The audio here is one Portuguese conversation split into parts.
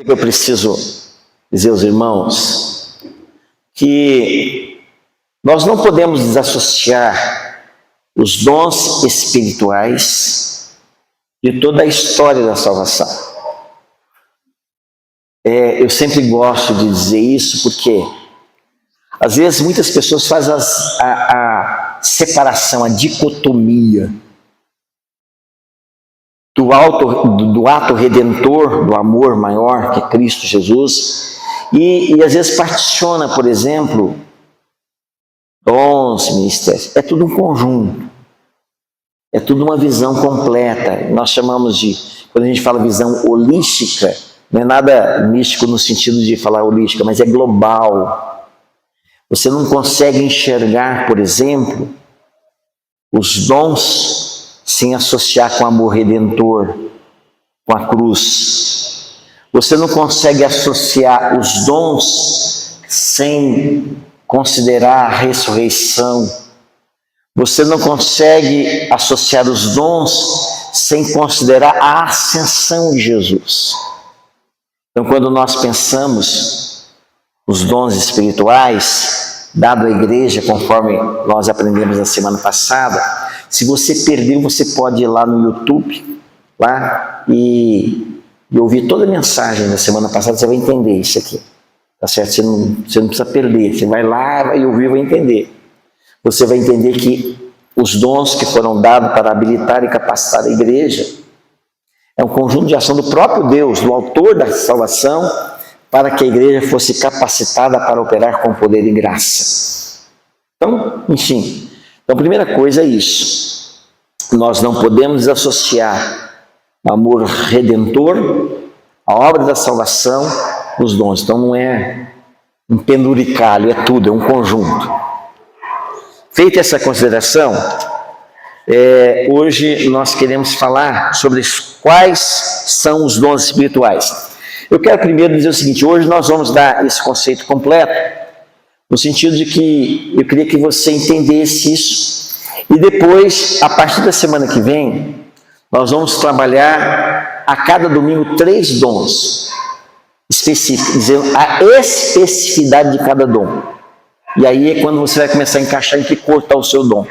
Eu preciso dizer aos irmãos que nós não podemos desassociar os dons espirituais de toda a história da salvação. Eu sempre gosto de dizer isso porque às vezes muitas pessoas fazem a separação, a dicotomia do ato redentor, do amor maior que é Cristo Jesus, e às vezes particiona, por exemplo, dons, ministérios. É tudo um conjunto, é tudo uma visão completa. Nós chamamos de, quando a gente fala visão holística, não é nada místico no sentido de falar holística, mas é global. Você não consegue enxergar, por exemplo, os dons sem associar com o amor redentor, com a cruz. Você não consegue associar os dons sem considerar a ressurreição. Você não consegue associar os dons sem considerar a ascensão de Jesus. Então, quando nós pensamos os dons espirituais, dado à igreja, conforme nós aprendemos na semana passada, se você perdeu, você pode ir lá no YouTube, lá e ouvir toda a mensagem da semana passada, você vai entender isso aqui, tá certo? Você não precisa perder, você vai lá e ouvir, vai entender. Você vai entender que os dons que foram dados para habilitar e capacitar a igreja é um conjunto de ação do próprio Deus, do autor da salvação, para que a igreja fosse capacitada para operar com poder e graça. Então, enfim, então a primeira coisa é isso. Nós não podemos desassociar o amor redentor, a obra da salvação, os dons. Então não é um penduricalho, é tudo, é um conjunto. Feita essa consideração, hoje nós queremos falar sobre quais são os dons espirituais. Eu quero primeiro dizer o seguinte: hoje nós vamos dar esse conceito completo, no sentido de que eu queria que você entendesse isso, e depois, a partir da semana que vem, nós vamos trabalhar a cada domingo 3 dons específicos, dizendo a especificidade de cada dom. E aí é quando você vai começar a encaixar em que cor está o seu dom,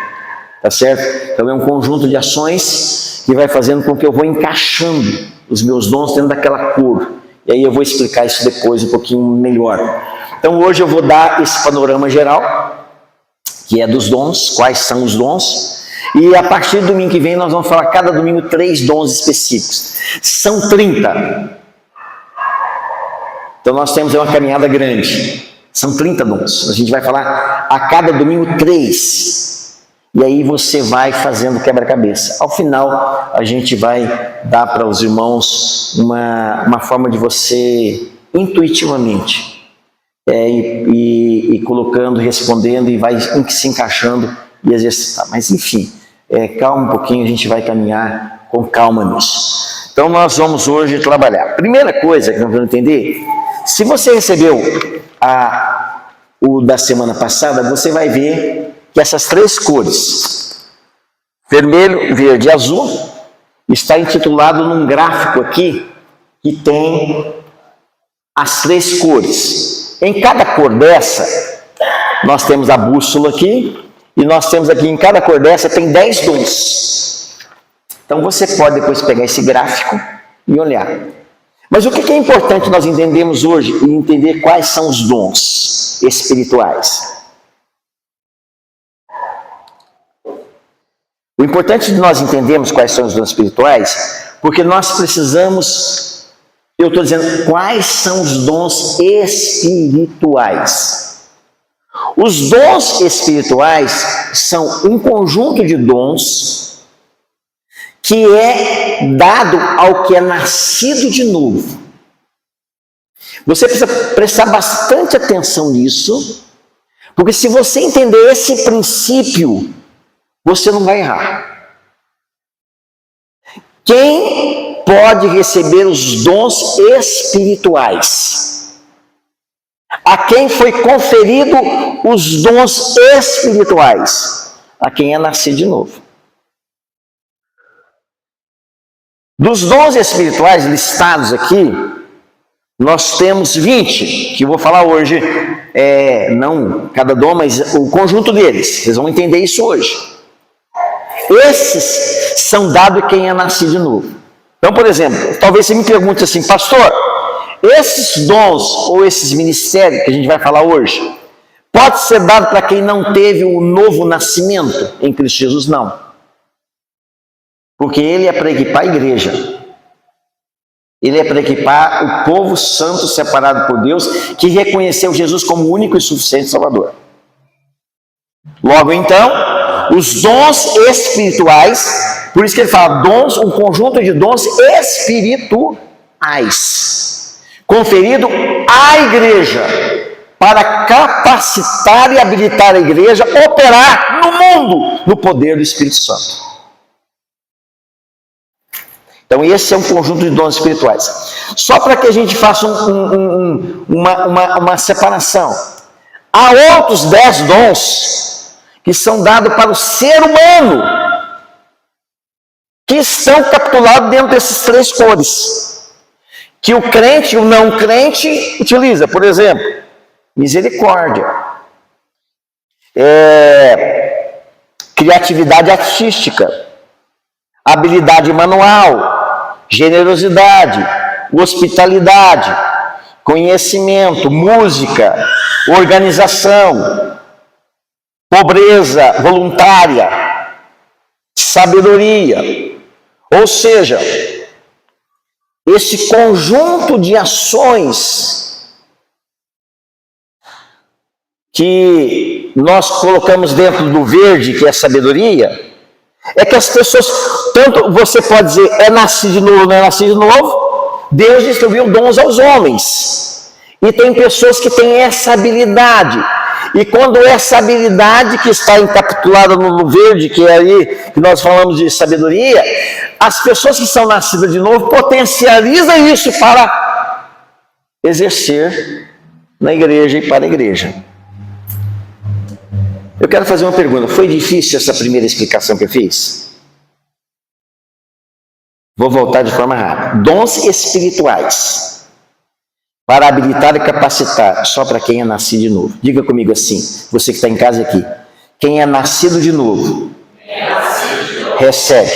tá certo? Então é um conjunto de ações que vai fazendo com que eu vou encaixando os meus dons dentro daquela cor. E aí eu vou explicar isso depois um pouquinho melhor. Então hoje eu vou dar esse panorama geral, que é dos dons, quais são os dons. E a partir do domingo que vem nós vamos falar cada domingo 3 dons específicos. São 30. Então nós temos uma caminhada grande. São 30 dons. A gente vai falar a cada domingo 3. E aí você vai fazendo quebra-cabeça. Ao final, a gente vai dar para os irmãos uma forma de você, intuitivamente, ir colocando, respondendo, e vai se encaixando e exercitar. Mas, enfim, calma um pouquinho, a gente vai caminhar com calma nisso. Então, nós vamos hoje trabalhar. Primeira coisa que nós vamos entender, se você recebeu o da semana passada, você vai ver que essas 3 cores, vermelho, verde e azul, está intitulado num gráfico aqui que tem as 3 cores. Em cada cor dessa, nós temos a bússola aqui, e nós temos aqui, em cada cor dessa, tem 10 dons. Então você pode depois pegar esse gráfico e olhar. Mas o que é importante nós entendermos hoje e entender quais são os dons espirituais? O importante de nós entendermos quais são os dons espirituais, porque nós precisamos, eu estou dizendo, quais são os dons espirituais. Os dons espirituais são um conjunto de dons que é dado ao que é nascido de novo. Você precisa prestar bastante atenção nisso, porque se você entender esse princípio, você não vai errar. Quem pode receber os dons espirituais? A quem foi conferido os dons espirituais? A quem é nascido de novo. Dos dons espirituais listados aqui, nós temos 20, que eu vou falar hoje, não cada dom, mas o conjunto deles. Vocês vão entender isso hoje. Esses são dados a quem é nascido de novo. Então, por exemplo, talvez você me pergunte assim, pastor, esses dons ou esses ministérios que a gente vai falar hoje, pode ser dado para quem não teve o novo nascimento em Cristo Jesus? Não. Porque ele é para equipar a igreja. Ele é para equipar o povo santo separado por Deus, que reconheceu Jesus como único e suficiente Salvador. Logo então, os dons espirituais, por isso que ele fala dons, um conjunto de dons espirituais, conferido à igreja, para capacitar e habilitar a igreja a operar no mundo, no poder do Espírito Santo. Então esse é um conjunto de dons espirituais. Só para que a gente faça uma separação. Há outros 10 dons que são dados para o ser humano, que estão capitulados dentro desses 3 cores, que o crente e o não crente utiliza. Por exemplo, misericórdia, criatividade artística, habilidade manual, generosidade, hospitalidade, conhecimento, música, organização, pobreza voluntária, sabedoria. Ou seja, esse conjunto de ações que nós colocamos dentro do verde, que é a sabedoria, é que as pessoas, tanto você pode dizer, é nascido de novo, não é nascido de novo, Deus distribuiu dons aos homens, e tem pessoas que têm essa habilidade, e quando essa habilidade que está encapsulada no verde, que é aí, que nós falamos de sabedoria, as pessoas que são nascidas de novo, potencializam isso para exercer na igreja e para a igreja. Eu quero fazer uma pergunta. Foi difícil essa primeira explicação que eu fiz? Vou voltar de forma rápida. Dons espirituais para habilitar e capacitar só para quem é nascido de novo. Diga comigo assim, você que está em casa aqui. Quem é nascido de novo, recebe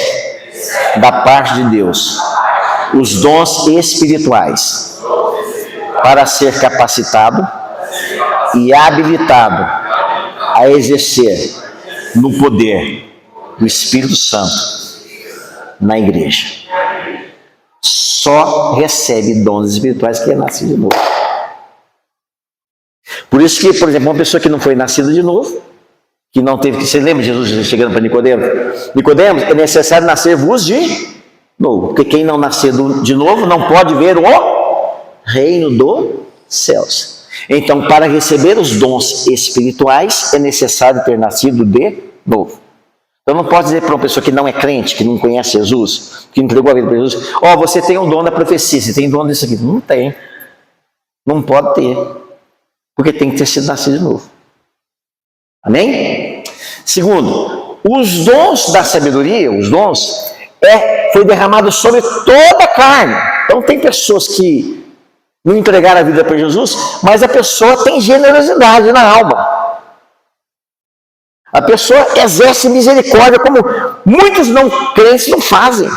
da parte de Deus os dons espirituais para ser capacitado e habilitado a exercer no poder do Espírito Santo na igreja. Só recebe dons espirituais quem é nascido de novo. Por isso que, por exemplo, uma pessoa que não foi nascida de novo, que não teve que... Você lembra de Jesus chegando para Nicodemos? Nicodemos, é necessário nascer-vos de novo. Porque quem não nasceu de novo não pode ver o reino dos céus. Então, para receber os dons espirituais, é necessário ter nascido de novo. Eu não posso dizer para uma pessoa que não é crente, que não conhece Jesus, que entregou a vida para Jesus, você tem o dom da profecia, você tem o dom disso aqui. Não tem. Não pode ter. Porque tem que ter sido nascido de novo. Amém? Segundo, os dons da sabedoria, os dons, foi derramado sobre toda a carne. Então, tem pessoas que não entregaram a vida para Jesus, mas a pessoa tem generosidade na alma. A pessoa exerce misericórdia, como muitos não crentes não fazem.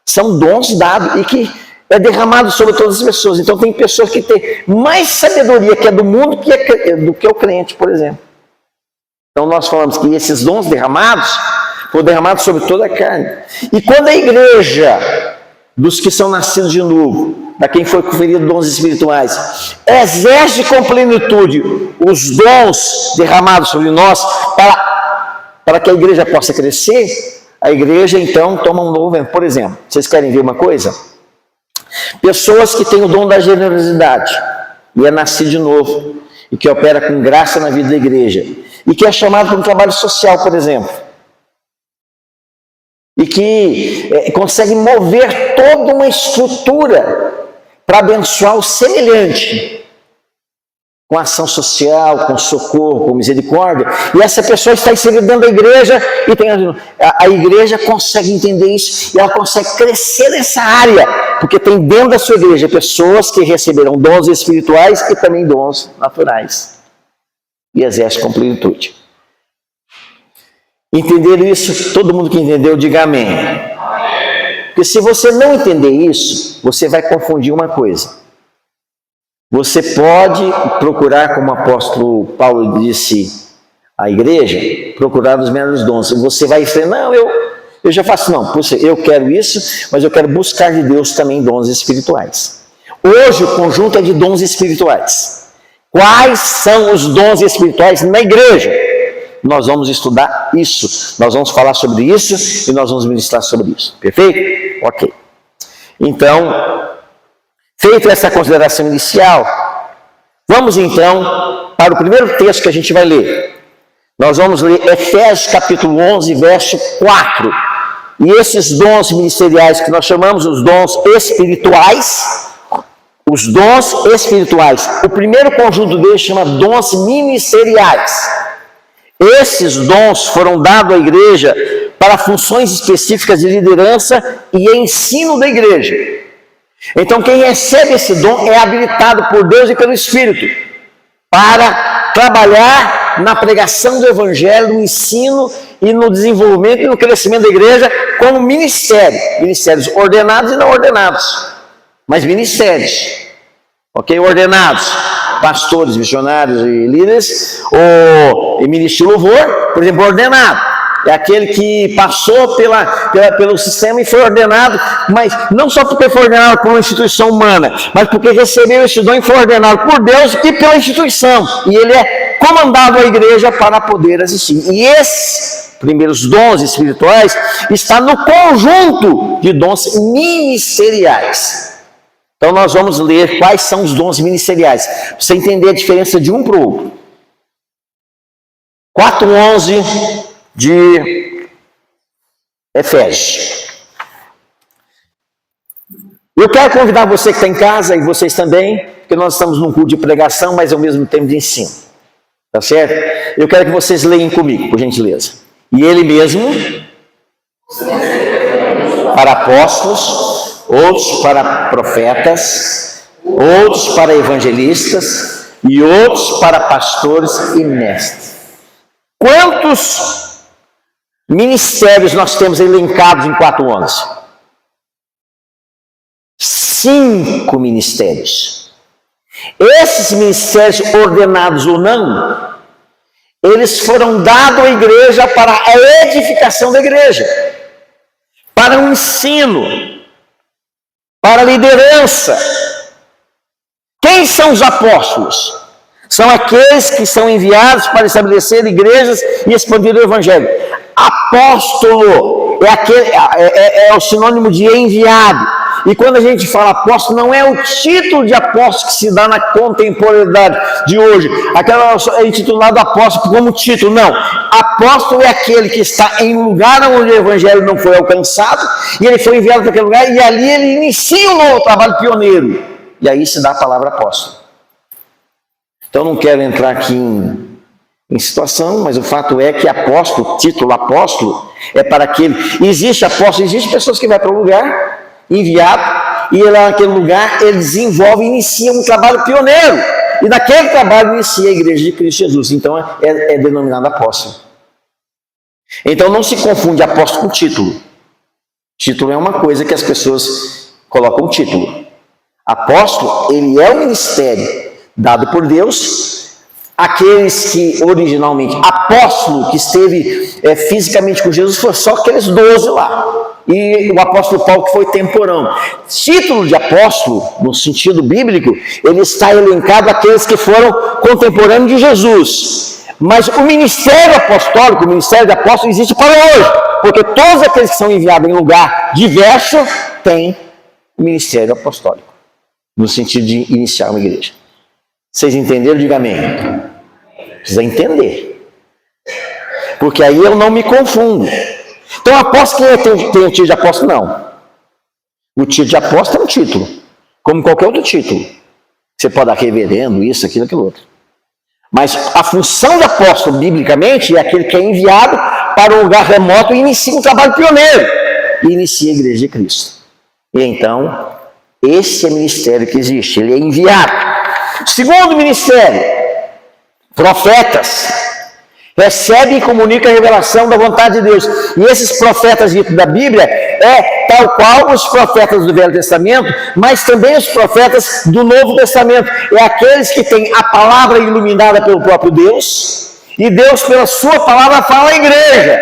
São dons dados e que é derramado sobre todas as pessoas. Então tem pessoas que têm mais sabedoria que é do mundo do que o crente, por exemplo. Então nós falamos que esses dons derramados foram derramados sobre toda a carne. E quando a igreja dos que são nascidos de novo, da quem foi conferido dons espirituais, exerce com plenitude os dons derramados sobre nós para que a igreja possa crescer, a igreja então toma um novo... Por exemplo, vocês querem ver uma coisa? Pessoas que têm o dom da generosidade e é nascido de novo e que opera com graça na vida da igreja e que é chamado para um trabalho social, por exemplo, e que consegue mover toda uma estrutura para abençoar o semelhante. com ação social, com socorro, com misericórdia, e essa pessoa está inserida dentro da igreja, e a igreja consegue entender isso, e ela consegue crescer nessa área, porque tem dentro da sua igreja pessoas que receberão dons espirituais e também dons naturais, e exercem com plenitude. Entender isso, todo mundo que entendeu, diga amém. Porque se você não entender isso, você vai confundir uma coisa. Você pode procurar, como o apóstolo Paulo disse à igreja, procurar os melhores dons. Você vai dizer, não, eu já faço, não, eu quero isso, mas eu quero buscar de Deus também dons espirituais. Hoje o conjunto é de dons espirituais. Quais são os dons espirituais na igreja? Nós vamos estudar isso, nós vamos falar sobre isso e nós vamos ministrar sobre isso. Perfeito? Ok. Então, feita essa consideração inicial, vamos então para o primeiro texto que a gente vai ler. Nós vamos ler Efésios capítulo 11, verso 4. E esses dons ministeriais que nós chamamos os dons espirituais, o primeiro conjunto deles chama dons ministeriais. Esses dons foram dados à igreja para funções específicas de liderança e ensino da igreja. Então quem recebe esse dom é habilitado por Deus e pelo Espírito para trabalhar na pregação do Evangelho, no ensino e no desenvolvimento e no crescimento da igreja como ministério. Ministérios ordenados e não ordenados, mas ministérios, ok? Ordenados, pastores, missionários e líderes, ou ministro de louvor, por exemplo, ordenado. É aquele que passou pelo sistema e foi ordenado, mas não só porque foi ordenado por uma instituição humana, mas porque recebeu esse dom e foi ordenado por Deus e pela instituição. E ele é comandado à igreja para poder assistir. E esses primeiros dons espirituais está no conjunto de dons ministeriais. Então nós vamos ler quais são os dons ministeriais, para você entender a diferença de um para o outro. 4:11 de Efésios. Eu quero convidar você que está em casa, e vocês também, porque nós estamos num culto de pregação, mas ao mesmo tempo de ensino. Tá certo? Eu quero que vocês leiam comigo, por gentileza. E ele mesmo, para apóstolos, outros para profetas, outros para evangelistas, e outros para pastores e mestres. Quantos ministérios nós temos elencados em 4:11? 5 ministérios. Esses ministérios, ordenados ou não, eles foram dados à igreja para a edificação da igreja, para o ensino, para a liderança. Quem são os apóstolos? São aqueles que são enviados para estabelecer igrejas e expandir o evangelho. Apóstolo é o sinônimo de enviado. E quando a gente fala apóstolo, não é o título de apóstolo que se dá na contemporaneidade de hoje. Aquela é intitulado apóstolo como título. Não. Apóstolo é aquele que está em um lugar onde o evangelho não foi alcançado, e ele foi enviado para aquele lugar, e ali ele inicia um novo trabalho pioneiro. E aí se dá a palavra apóstolo. Então não quero entrar aqui em situação, mas o fato é que apóstolo, título apóstolo, é para aquele. Existe apóstolo, existe pessoas que vão para um lugar, enviado, e lá naquele lugar ele desenvolve e inicia um trabalho pioneiro. E naquele trabalho inicia a igreja de Cristo Jesus. Então é denominado apóstolo. Então não se confunde apóstolo com título. Título é uma coisa que as pessoas colocam título. Apóstolo, ele é o ministério dado por Deus, aqueles que originalmente, apóstolo que esteve fisicamente com Jesus, foram só aqueles 12 lá, e o apóstolo Paulo que foi temporão. Título de apóstolo, no sentido bíblico, ele está elencado aqueles que foram contemporâneos de Jesus, mas o ministério apostólico, o ministério de apóstolo existe para hoje, porque todos aqueles que são enviados em lugar diverso, têm o ministério apostólico, no sentido de iniciar uma igreja. Vocês entenderam? Diga amém. Precisa entender. Porque aí eu não me confundo. Então, apóstolo, quem tem o título de apóstolo? Não. O título de apóstolo é um título, como qualquer outro título. Você pode dar reverendo, isso, aquilo, aquilo outro. Mas a função do apóstolo, biblicamente, é aquele que é enviado para um lugar remoto e inicia um trabalho pioneiro. E inicia a igreja de Cristo. E então, esse é o ministério que existe. Ele é enviado. Segundo ministério, profetas. Recebe e comunica a revelação da vontade de Deus. E esses profetas ditos da Bíblia é tal qual os profetas do Velho Testamento, mas também os profetas do Novo Testamento. É aqueles que têm a palavra iluminada pelo próprio Deus, e Deus, pela sua palavra, fala à igreja.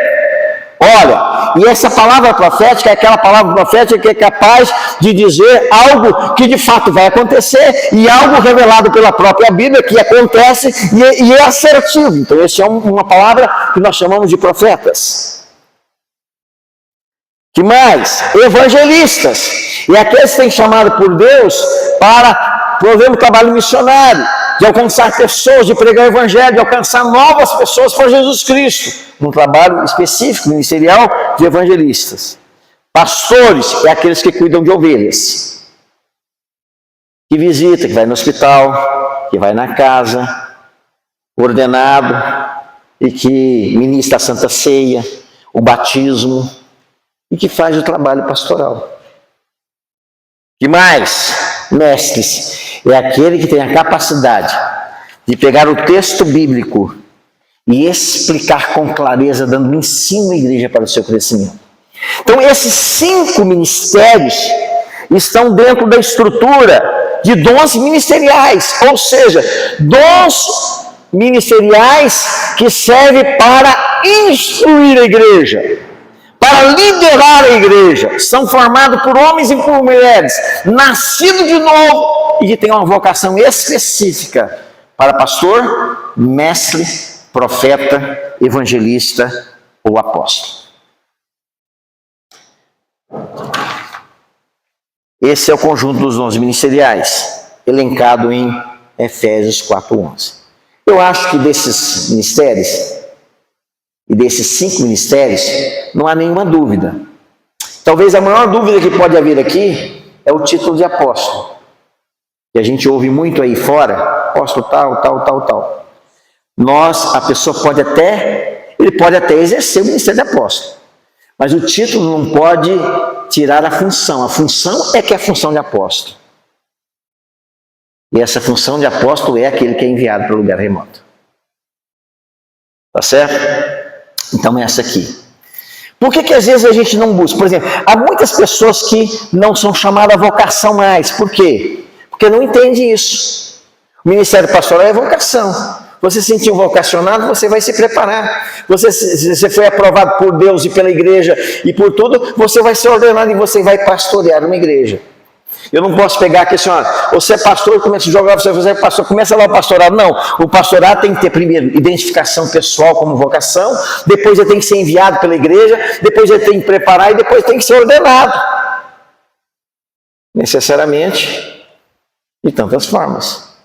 Olha, e essa palavra profética é aquela palavra profética que é capaz de dizer algo que de fato vai acontecer, e algo revelado pela própria Bíblia que acontece e é assertivo. Então, essa é uma palavra que nós chamamos de profetas. Que mais? Evangelistas. E aqueles que têm chamado por Deus para prover um trabalho missionário, de alcançar pessoas, de pregar o evangelho, de alcançar novas pessoas para Jesus Cristo. Um trabalho específico, ministerial, de evangelistas. Pastores é aqueles que cuidam de ovelhas. Que visita, que vai no hospital, que vai na casa, ordenado, e que ministra a Santa Ceia, o batismo, e que faz o trabalho pastoral. Que mais? Mestres. É aquele que tem a capacidade de pegar o texto bíblico e explicar com clareza, dando ensino à igreja para o seu crescimento. Então, esses 5 ministérios estão dentro da estrutura de dons ministeriais, ou seja, dons ministeriais que servem para instruir a igreja, para liderar a igreja. São formados por homens e por mulheres, nascidos de novo, e que tem uma vocação específica para pastor, mestre, profeta, evangelista ou apóstolo. Esse é o conjunto dos dons ministeriais, elencado em Efésios 4:11. Eu acho que desses ministérios, e desses 5 ministérios, não há nenhuma dúvida. Talvez a maior dúvida que pode haver aqui é o título de apóstolo. Que a gente ouve muito aí fora, apóstolo tal. A pessoa ele pode até exercer o ministério de apóstolo. Mas o título não pode tirar a função. A função é que é a função de apóstolo. E essa função de apóstolo é aquele que é enviado para o lugar remoto. Tá certo? Então é essa aqui. Por que às vezes a gente não busca? Por exemplo, há muitas pessoas que não são chamadas a vocação mais. Por quê? Porque não entende isso. O ministério pastoral é vocação. Você se sentiu vocacionado, você vai se preparar. Você foi aprovado por Deus e pela igreja e por tudo, você vai ser ordenado e você vai pastorear uma igreja. Eu não posso pegar aqui assim, você é pastor, começa a jogar, você é pastor, começa lá o pastorado. Não, o pastorado tem que ter primeiro identificação pessoal como vocação, depois ele tem que ser enviado pela igreja, depois ele tem que preparar e depois tem que ser ordenado. Necessariamente, de tantas formas.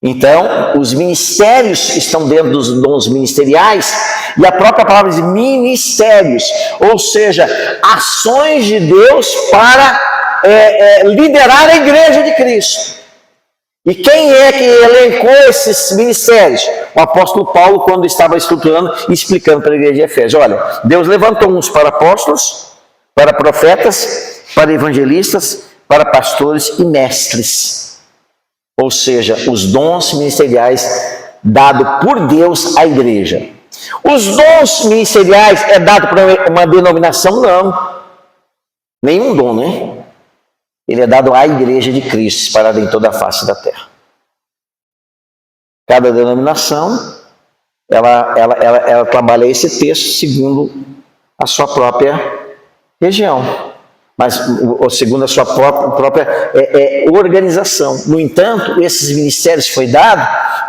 Então, os ministérios estão dentro dos dons ministeriais, e a própria palavra diz ministérios, ou seja, ações de Deus para liderar a igreja de Cristo. E quem é que elencou esses ministérios? O apóstolo Paulo, quando estava estruturando e explicando para a igreja de Efésios. Olha, Deus levantou uns para apóstolos, para profetas, para evangelistas, para pastores e mestres. Ou seja, os dons ministeriais dados por Deus à igreja. Os dons ministeriais é dado para uma denominação? Não. Nenhum dom, né? Ele é dado à igreja de Cristo, espalhada em toda a face da terra. Cada denominação, ela trabalha esse texto segundo a sua própria região. Mas segundo a sua própria organização. No entanto, esses ministérios foi dado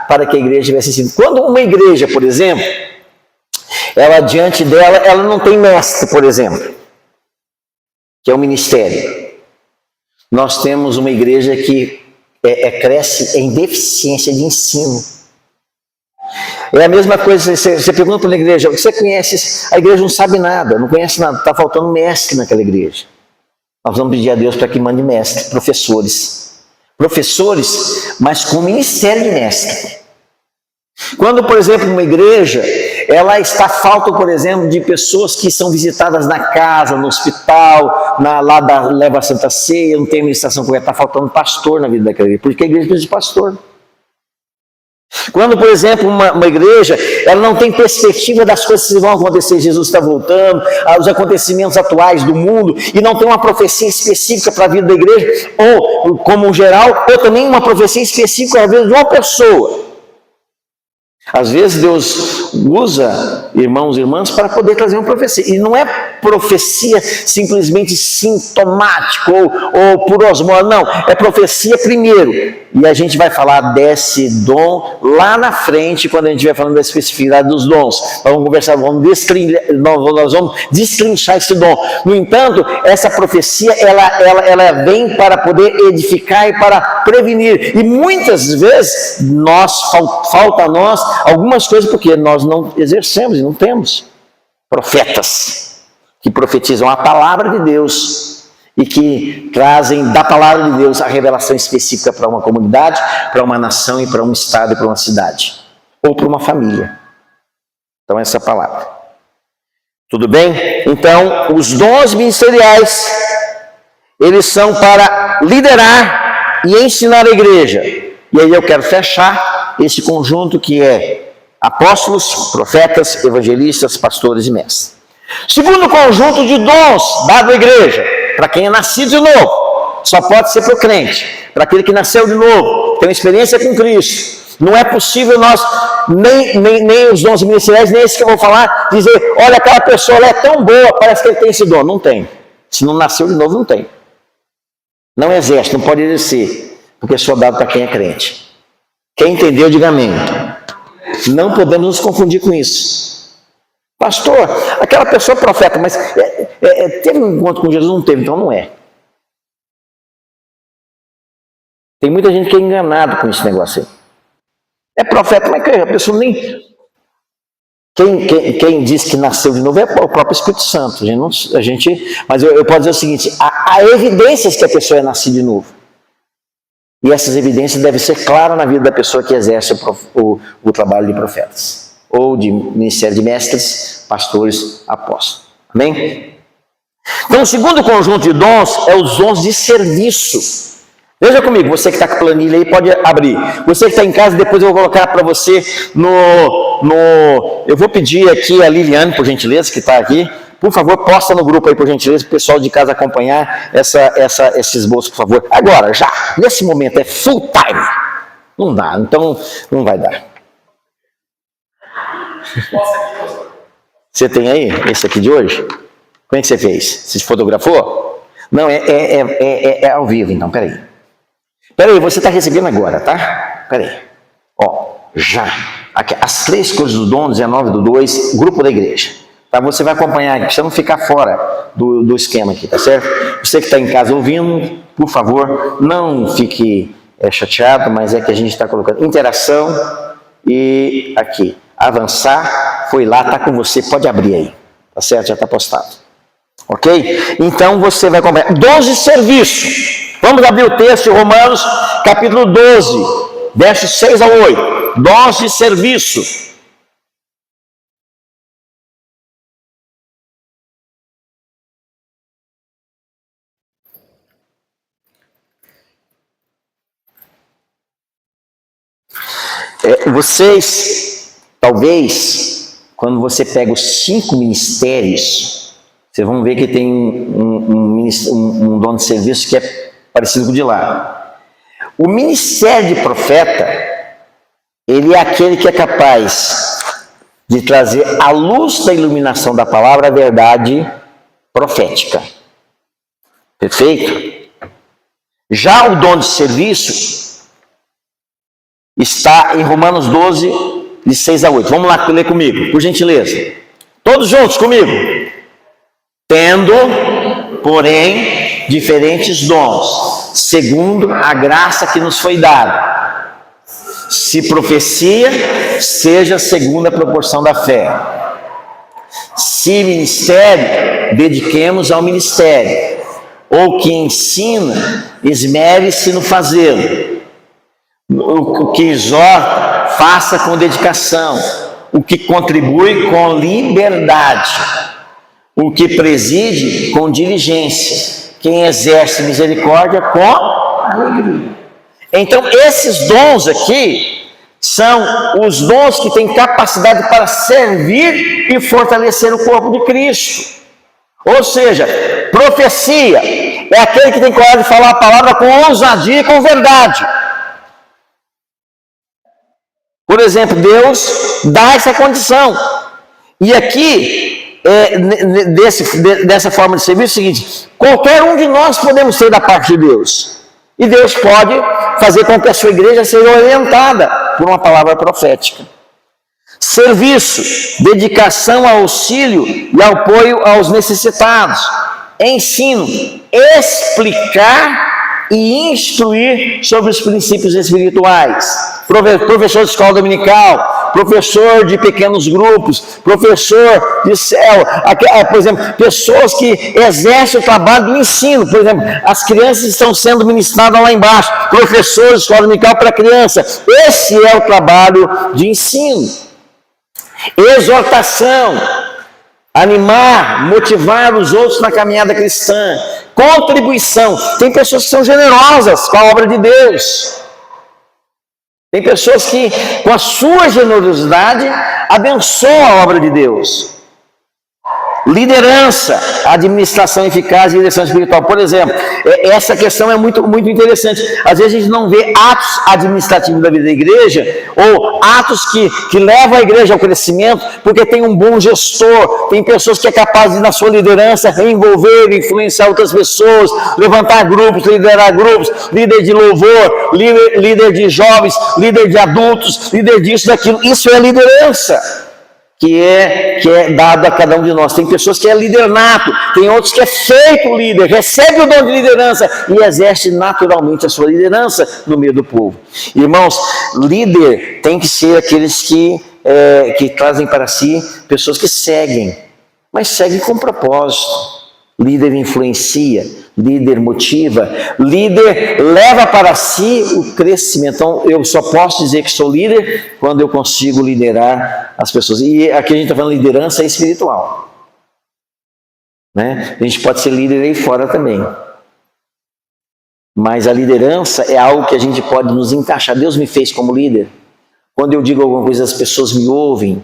para que a igreja tivesse ensino. Quando uma igreja, por exemplo, ela diante dela, ela não tem mestre, por exemplo, que é o ministério. Nós temos uma igreja que cresce em deficiência de ensino. É a mesma coisa, você pergunta para a igreja, você conhece? A igreja não sabe nada, não conhece nada, está faltando mestre naquela igreja. Nós vamos pedir a Deus para que mande mestre, professores. Professores, mas com ministério de mestre. Quando, por exemplo, uma igreja, ela está falta, por exemplo, de pessoas que são visitadas na casa, no hospital, lá da leva a Santa Ceia, não tem administração correta, está faltando pastor na vida daquela igreja, porque a igreja precisa de pastor. Quando, por exemplo, uma igreja, ela não tem perspectiva das coisas que vão acontecer, Jesus está voltando, os acontecimentos atuais do mundo, e não tem uma profecia específica para a vida da igreja, ou como um geral, ou também uma profecia específica para a vida de uma pessoa. Às vezes Deus usa irmãos e irmãs para poder trazer uma profecia. E não é profecia simplesmente sintomática ou por osmose, não. É profecia primeiro. E a gente vai falar desse dom lá na frente, quando a gente vai falando da especificidade dos dons. Nós vamos conversar, nós vamos destrinchar esse dom. No entanto, essa profecia, ela vem para poder edificar e para prevenir. E muitas vezes, falta a nós algumas coisas, porque nós não exercemos e não temos profetas que profetizam a palavra de Deus e que trazem da palavra de Deus a revelação específica para uma comunidade, para uma nação e para um estado e para uma cidade, ou para uma família. Então essa é a palavra. Tudo bem? Então, os dons ministeriais, eles são para liderar e ensinar a igreja. E aí eu quero fechar esse conjunto que é apóstolos, profetas, evangelistas, pastores e mestres. Segundo conjunto de dons dado à igreja, para quem é nascido de novo, só pode ser para o crente, para aquele que nasceu de novo, tem uma experiência com Cristo. Não é possível nós, nem os dons ministeriais, nem esse que eu vou falar, dizer, olha, aquela pessoa ela é tão boa, parece que ele tem esse dom. Não tem. Se não nasceu de novo, não tem. Não exerce, não pode exercer, porque é só dado para quem é crente. Quem entendeu, diga amém. Não podemos nos confundir com isso. Pastor, aquela pessoa é profeta, mas teve um encontro com Jesus? Não teve, então não é. Tem muita gente que é enganada com esse negócio aí. É profeta, mas a pessoa nem... Quem diz que nasceu de novo é o próprio Espírito Santo. Mas eu posso dizer o seguinte, há evidências que a pessoa é nascida de novo. E essas evidências devem ser claras na vida da pessoa que exerce o trabalho de profetas. Ou de ministério de mestres, pastores, apóstolos. Amém? Então, o segundo conjunto de dons é os dons de serviço. Veja comigo, você que está com a planilha aí, pode abrir. Você que está em casa, depois eu vou colocar para você eu vou pedir aqui a Liliane, por gentileza, que está aqui. Por favor, posta no grupo aí, por gentileza, para o pessoal de casa acompanhar esse esboço, por favor. Agora, já, nesse momento, é full time. Não dá, então não vai dar. Você tem aí esse aqui de hoje? Como é que você fez? Você fotografou? Não, é ao vivo, então, peraí. Peraí, você está recebendo agora, tá? Peraí. Ó, já. Aqui, as 3 coisas do dom, 19/2, grupo da igreja. Tá? Você vai acompanhar aqui, precisa não ficar fora do esquema aqui, tá certo? Você que está em casa ouvindo, por favor, não fique chateado, mas é que a gente está colocando interação e aqui, avançar, foi lá, está com você, pode abrir aí, tá certo? Já está postado. Ok? Então você vai acompanhar. 12 serviços. Vamos abrir o texto, Romanos, capítulo 12, versos 6 a 8. 12 serviços. Vocês, talvez, quando você pega os 5 ministérios, vocês vão ver que tem um dom de serviço que é parecido com o de lá. O ministério de profeta, ele é aquele que é capaz de trazer à luz da iluminação da palavra a verdade profética. Perfeito? Já o dom de serviço está em Romanos 12, de 6 a 8. Vamos lá ler comigo, por gentileza. Todos juntos comigo. Tendo, porém, diferentes dons, segundo a graça que nos foi dada. Se profecia, seja segundo a proporção da fé. Se ministério, dediquemos ao ministério. Ou que ensina, esmere-se no fazê-lo. O que exorta, faça com dedicação, o que contribui com liberdade, o que preside com diligência, quem exerce misericórdia com alegria. Então, esses dons aqui são os dons que têm capacidade para servir e fortalecer o corpo de Cristo. Ou seja, profecia é aquele que tem coragem de falar a palavra com ousadia e com verdade. Por exemplo, Deus dá essa condição. E aqui, dessa forma de serviço, é o seguinte: qualquer um de nós podemos ser da parte de Deus. E Deus pode fazer com que a sua igreja seja orientada por uma palavra profética. Serviço, dedicação ao auxílio e ao apoio aos necessitados. Ensino, explicar e instruir sobre os princípios espirituais. Professor de escola dominical, professor de pequenos grupos, professor de célula, por exemplo, pessoas que exercem o trabalho do ensino. Por exemplo, as crianças estão sendo ministradas lá embaixo, professor de escola dominical para criança. Esse é o trabalho de ensino. Exortação, animar, motivar os outros na caminhada cristã. Contribuição, tem pessoas que são generosas com a obra de Deus. Tem pessoas que, com a sua generosidade, abençoam a obra de Deus. Liderança, administração eficaz e direção espiritual. Por exemplo, essa questão é muito, muito interessante. Às vezes a gente não vê atos administrativos da vida da igreja, ou atos que levam a igreja ao crescimento, porque tem um bom gestor, tem pessoas que é capaz de, na sua liderança, envolver, influenciar outras pessoas, levantar grupos, liderar grupos, líder de louvor, líder de jovens, líder de adultos, líder disso, daquilo. Isso é liderança. Que é dado a cada um de nós. Tem pessoas que é líder nato, tem outros que é feito líder, recebe o dom de liderança e exerce naturalmente a sua liderança no meio do povo. Irmãos, líder tem que ser aqueles que trazem para si pessoas que seguem, mas seguem com propósito. Líder influencia, líder motiva, líder leva para si o crescimento. Então, eu só posso dizer que sou líder quando eu consigo liderar as pessoas. E aqui a gente está falando de liderança espiritual, né? A gente pode ser líder aí fora também. Mas a liderança é algo que a gente pode nos encaixar. Deus me fez como líder. Quando eu digo alguma coisa, as pessoas me ouvem.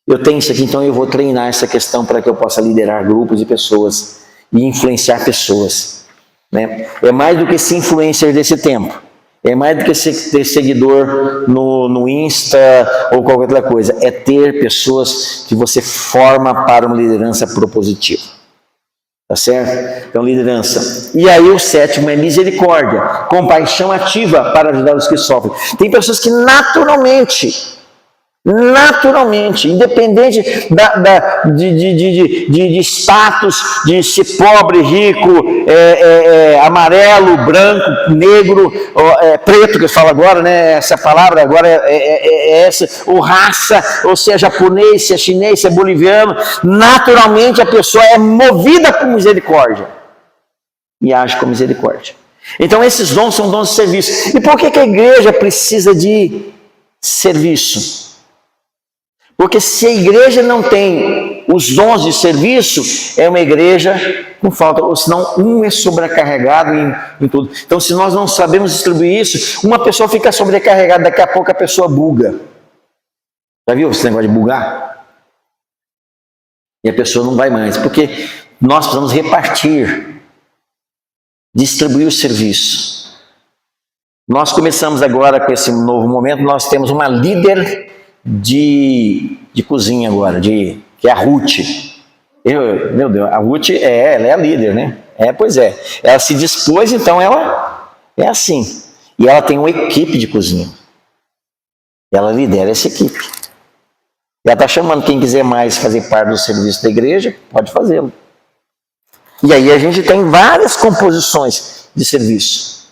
Eu tenho isso aqui, então eu vou treinar essa questão para que eu possa liderar grupos de pessoas e influenciar pessoas, né? É mais do que ser influencer desse tempo, é mais do que ter seguidor no Insta ou qualquer outra coisa, é ter pessoas que você forma para uma liderança propositiva, tá certo? Então, liderança. E aí o sétimo é misericórdia, compaixão ativa para ajudar os que sofrem. Tem pessoas que naturalmente, independente de status, de ser pobre, rico, amarelo, branco, negro, preto, que eu falo agora, né? Essa palavra agora é essa, ou raça, ou se é japonês, se é chinês, se é boliviano, naturalmente a pessoa é movida por misericórdia e age com misericórdia. Então esses dons são dons de serviço. E por que a igreja precisa de serviço? Porque se a igreja não tem os dons de serviço, é uma igreja com falta, ou senão um é sobrecarregado em tudo. Então, se nós não sabemos distribuir isso, uma pessoa fica sobrecarregada, daqui a pouco a pessoa buga. Já viu esse negócio de bugar? E a pessoa não vai mais, porque nós precisamos repartir, distribuir o serviço. Nós começamos agora com esse novo momento, nós temos uma líder de cozinha agora, que é a Ruth. Meu Deus, a Ruth ela é a líder, né? Pois é. Ela se dispôs, então ela é assim. E ela tem uma equipe de cozinha. Ela lidera essa equipe. Ela está chamando quem quiser mais fazer parte do serviço da igreja, pode fazê-lo. E aí a gente tem várias composições de serviço.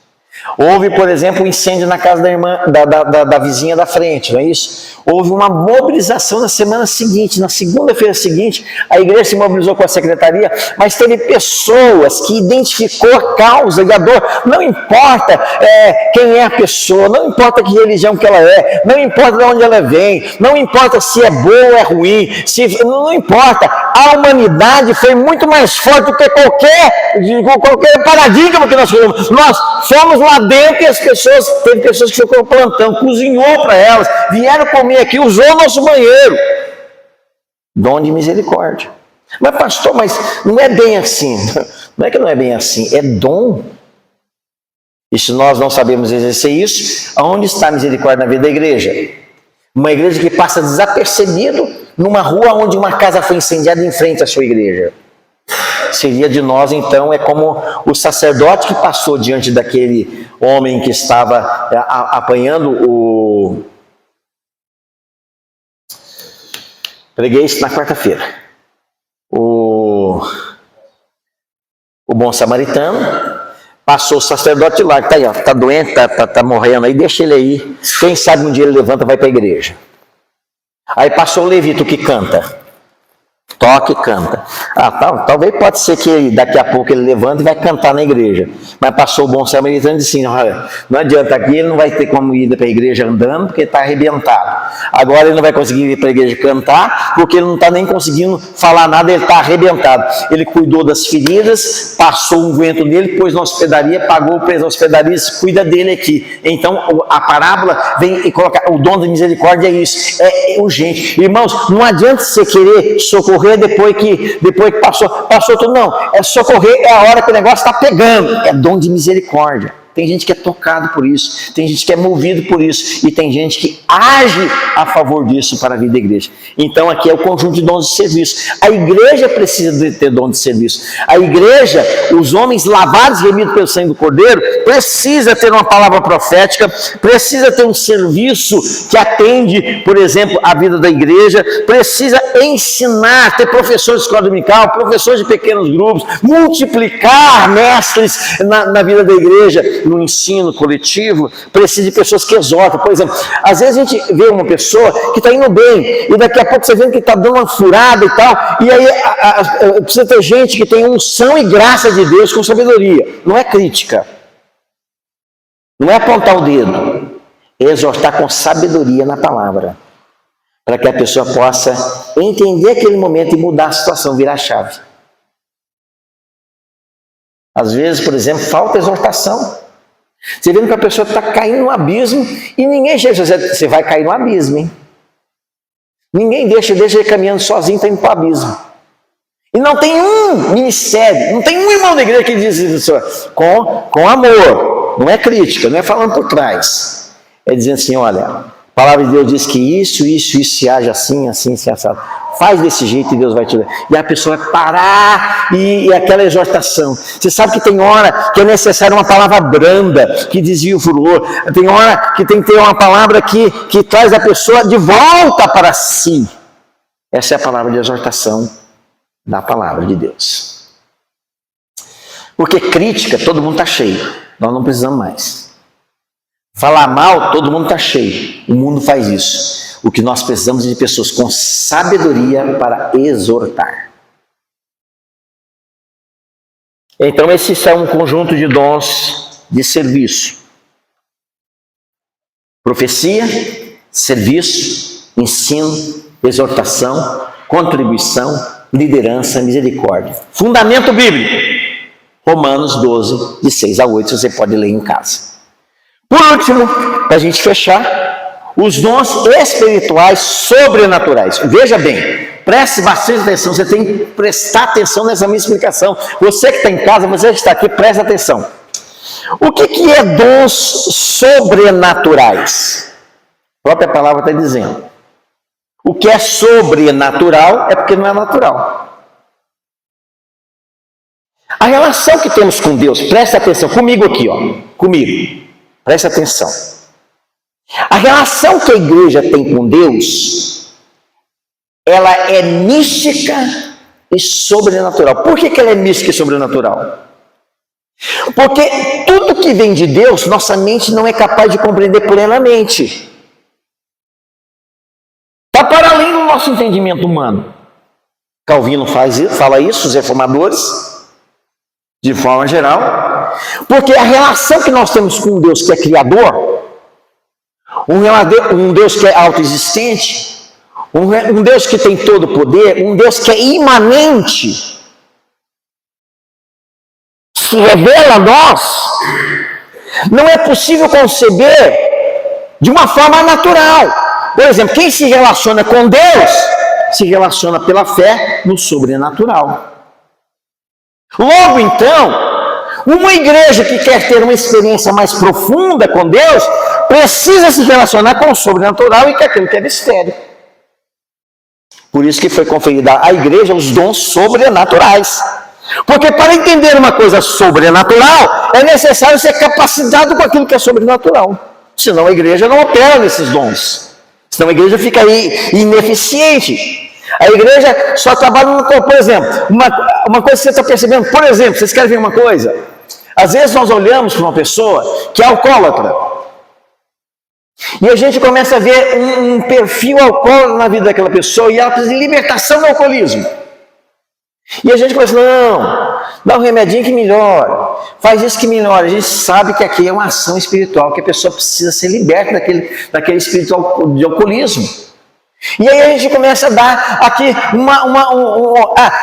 Houve, por exemplo, um incêndio na casa da irmã, da vizinha da frente, não é isso? Houve uma mobilização na semana seguinte, na segunda-feira seguinte, a igreja se mobilizou com a secretaria, mas teve pessoas que identificou a causa e a dor. Não importa quem é a pessoa, não importa que religião que ela é, não importa de onde ela vem, não importa se é boa ou é ruim, não importa. A humanidade foi muito mais forte do que qualquer paradigma que nós fomos. Nós fomos lá dentro e teve pessoas que ficou plantando, cozinhou para elas, vieram comer aqui, usou o nosso banheiro. Dom de misericórdia. Mas pastor, não é bem assim. Não é que não é bem assim, é dom. E se nós não sabemos exercer isso, aonde está a misericórdia na vida da igreja? Uma igreja que passa desapercebido numa rua onde uma casa foi incendiada em frente à sua igreja. Seria de nós, então, é como o sacerdote que passou diante daquele homem que estava apanhando o... Preguei isso na quarta-feira. O bom samaritano passou o sacerdote lá, que está aí, ó, tá doente, tá morrendo aí, deixa ele aí. Quem sabe um dia ele levanta e vai para a igreja. Aí passou o levita que canta. Toca e canta. Talvez pode ser que daqui a pouco ele levanta e vai cantar na igreja. Mas passou o bom samaritano e disse assim, olha, não adianta aqui, ele não vai ter como ir para a igreja andando, porque está arrebentado. Agora ele não vai conseguir ir para a igreja cantar, porque ele não está nem conseguindo falar nada, ele está arrebentado. Ele cuidou das feridas, passou um vento nele, pôs na hospedaria, pagou o preço da hospedaria, cuida dele aqui. Então a parábola vem e coloca, o dom da misericórdia é isso, é urgente. Irmãos, não adianta você querer socorrer depois que passou tudo, não. É socorrer, é a hora que o negócio está pegando. É dom de misericórdia. Tem gente que é tocado por isso, tem gente que é movido por isso, e tem gente que age a favor disso para a vida da igreja. Então aqui é o conjunto de dons de serviço. A igreja precisa de ter dom de serviço. A igreja, os homens lavados e remidos pelo sangue do Cordeiro, precisa ter uma palavra profética, precisa ter um serviço que atende, por exemplo, a vida da igreja, precisa ensinar, ter professores de escola dominical, professores de pequenos grupos, multiplicar mestres na vida da igreja, no ensino coletivo. Precisa de pessoas que exortam. Por exemplo, às vezes a gente vê uma pessoa que está indo bem, e daqui a pouco você vê que está dando uma furada e tal, e aí precisa ter gente que tem unção e graça de Deus com sabedoria. Não é crítica, não é apontar o dedo, é exortar com sabedoria na palavra, para que a pessoa possa entender aquele momento e mudar a situação, virar a chave. Às vezes, por exemplo, falta exortação. Você vê que a pessoa está caindo no abismo e ninguém chega. Você vai cair no abismo, hein? Ninguém deixa ele caminhando sozinho, está indo para o abismo. E não tem um ministério, não tem um irmão da igreja que diz isso com amor. Não é crítica, não é falando por trás. É dizendo assim, olha, a palavra de Deus diz que isso se age assim, assim, assado. Faz desse jeito e Deus vai te dar. E a pessoa vai parar e aquela exortação. Você sabe que tem hora que é necessária uma palavra branda, que desvia o furor. Tem hora que tem que ter uma palavra que traz a pessoa de volta para si. Essa é a palavra de exortação da palavra de Deus. Porque crítica, todo mundo está cheio. Nós não precisamos mais. Falar mal, todo mundo está cheio. O mundo faz isso. O que nós precisamos é de pessoas com sabedoria para exortar. Então, esse é um conjunto de dons de serviço. Profecia, serviço, ensino, exortação, contribuição, liderança, misericórdia. Fundamento bíblico. Romanos 12, de 6 a 8, você pode ler em casa. Por último, para a gente fechar, os dons espirituais sobrenaturais. Veja bem, preste bastante atenção, você tem que prestar atenção nessa minha explicação. Você que está em casa, você que está aqui, presta atenção. O que é dons sobrenaturais? A própria palavra está dizendo. O que é sobrenatural é porque não é natural. A relação que temos com Deus, presta atenção, comigo aqui, ó, comigo, presta atenção. A relação que a igreja tem com Deus, ela é mística e sobrenatural. Por que ela é mística e sobrenatural? Porque tudo que vem de Deus, nossa mente não é capaz de compreender plenamente. Está para além do nosso entendimento humano. Calvino fala isso, os reformadores, de forma geral, porque a relação que nós temos com um Deus que é criador, um Deus que é autoexistente, um Deus que tem todo o poder, um Deus que é imanente, se revela a nós, não é possível conceber de uma forma natural. Por exemplo, quem se relaciona com Deus, se relaciona pela fé no sobrenatural. Logo então, uma igreja que quer ter uma experiência mais profunda com Deus, precisa se relacionar com o sobrenatural e com aquilo que é mistério. Por isso que foi conferida à igreja os dons sobrenaturais. Porque para entender uma coisa sobrenatural, é necessário ser capacitado com aquilo que é sobrenatural. Senão a igreja não opera nesses dons. Senão a igreja fica aí ineficiente. A igreja só trabalha no corpo. Por exemplo, uma coisa que você está percebendo, por exemplo, vocês querem ver uma coisa? Às vezes nós olhamos para uma pessoa que é alcoólatra. E a gente começa a ver um perfil alcoólatra na vida daquela pessoa e ela precisa de libertação do alcoolismo. E a gente começa, não, dá um remedinho que melhora, faz isso que melhora. A gente sabe que aqui é uma ação espiritual, que a pessoa precisa ser liberta daquele espírito de alcoolismo. E aí a gente começa a dar aqui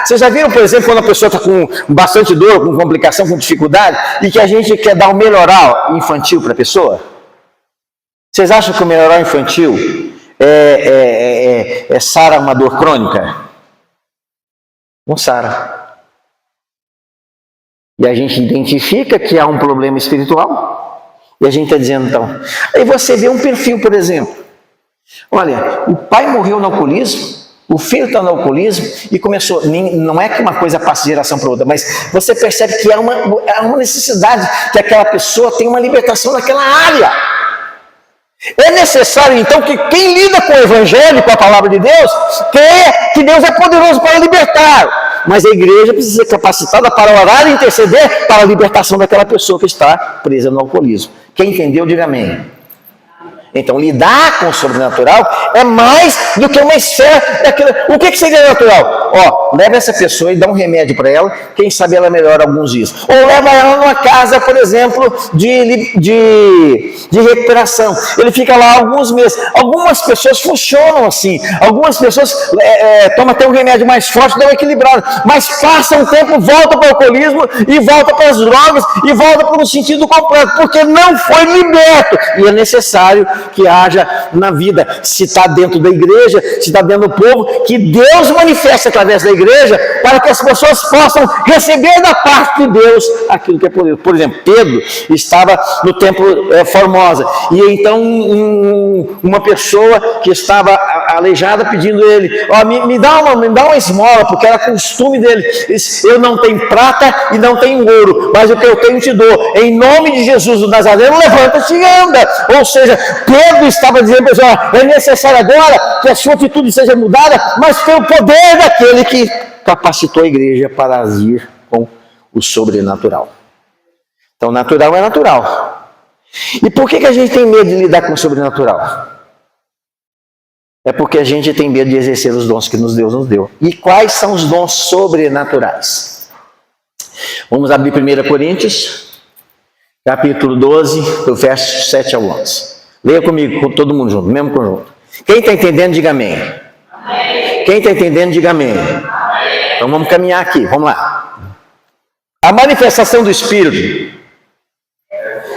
vocês já viram, por exemplo, quando a pessoa está com bastante dor, com complicação, com dificuldade, e que a gente quer dar um melhoral infantil para a pessoa? Vocês acham que o melhoral infantil sara uma dor crônica? Não sara. E a gente identifica que há um problema espiritual. E a gente está dizendo, então. Aí você vê um perfil, por exemplo. Olha, o pai morreu no alcoolismo, o filho está no alcoolismo e começou. Não é que uma coisa passe de geração para outra, mas você percebe que há uma necessidade que aquela pessoa tenha uma libertação naquela área. É necessário, então, que quem lida com o Evangelho, com a palavra de Deus, creia que Deus é poderoso para libertar. Mas a igreja precisa ser capacitada para orar e interceder para a libertação daquela pessoa que está presa no alcoolismo. Quem entendeu, diga amém. Então, lidar com o sobrenatural é mais do que uma esfera daquilo. O que seria natural? Leva essa pessoa e dá um remédio para ela, quem sabe ela melhora alguns dias. Ou leva ela numa casa, por exemplo, de recuperação. Ele fica lá alguns meses. Algumas pessoas funcionam assim. Algumas pessoas tomam até um remédio mais forte, dão equilibrado. Mas passa um tempo, volta para o alcoolismo e volta para as drogas e volta para um sentido completo, porque não foi liberto. E é necessário que haja na vida, se está dentro da igreja, se está dentro do povo, que Deus manifeste através da igreja, para que as pessoas possam receber da parte de Deus aquilo que é poder. Por exemplo, Pedro estava no templo Formosa, e então uma pessoa que estava aleijada pedindo ele, me dá uma esmola, porque era costume dele. Ele disse, eu não tenho prata e não tenho ouro, mas o que eu tenho te dou. Em nome de Jesus do Nazareno, levanta-te e anda. Ou seja, Pedro estava dizendo, pessoal, é necessário agora que a sua atitude seja mudada, mas pelo poder daquele que capacitou a igreja para agir com o sobrenatural. Então, natural é natural. E por que a gente tem medo de lidar com o sobrenatural? É porque a gente tem medo de exercer os dons que Deus nos deu. E quais são os dons sobrenaturais? Vamos abrir 1 Coríntios, capítulo 12, do verso 7 ao 11. Leia comigo, todo mundo junto, mesmo conjunto. Quem está entendendo, diga amém. Amém. Quem está entendendo, diga amém. Amém. Então vamos caminhar aqui, vamos lá. A manifestação do Espírito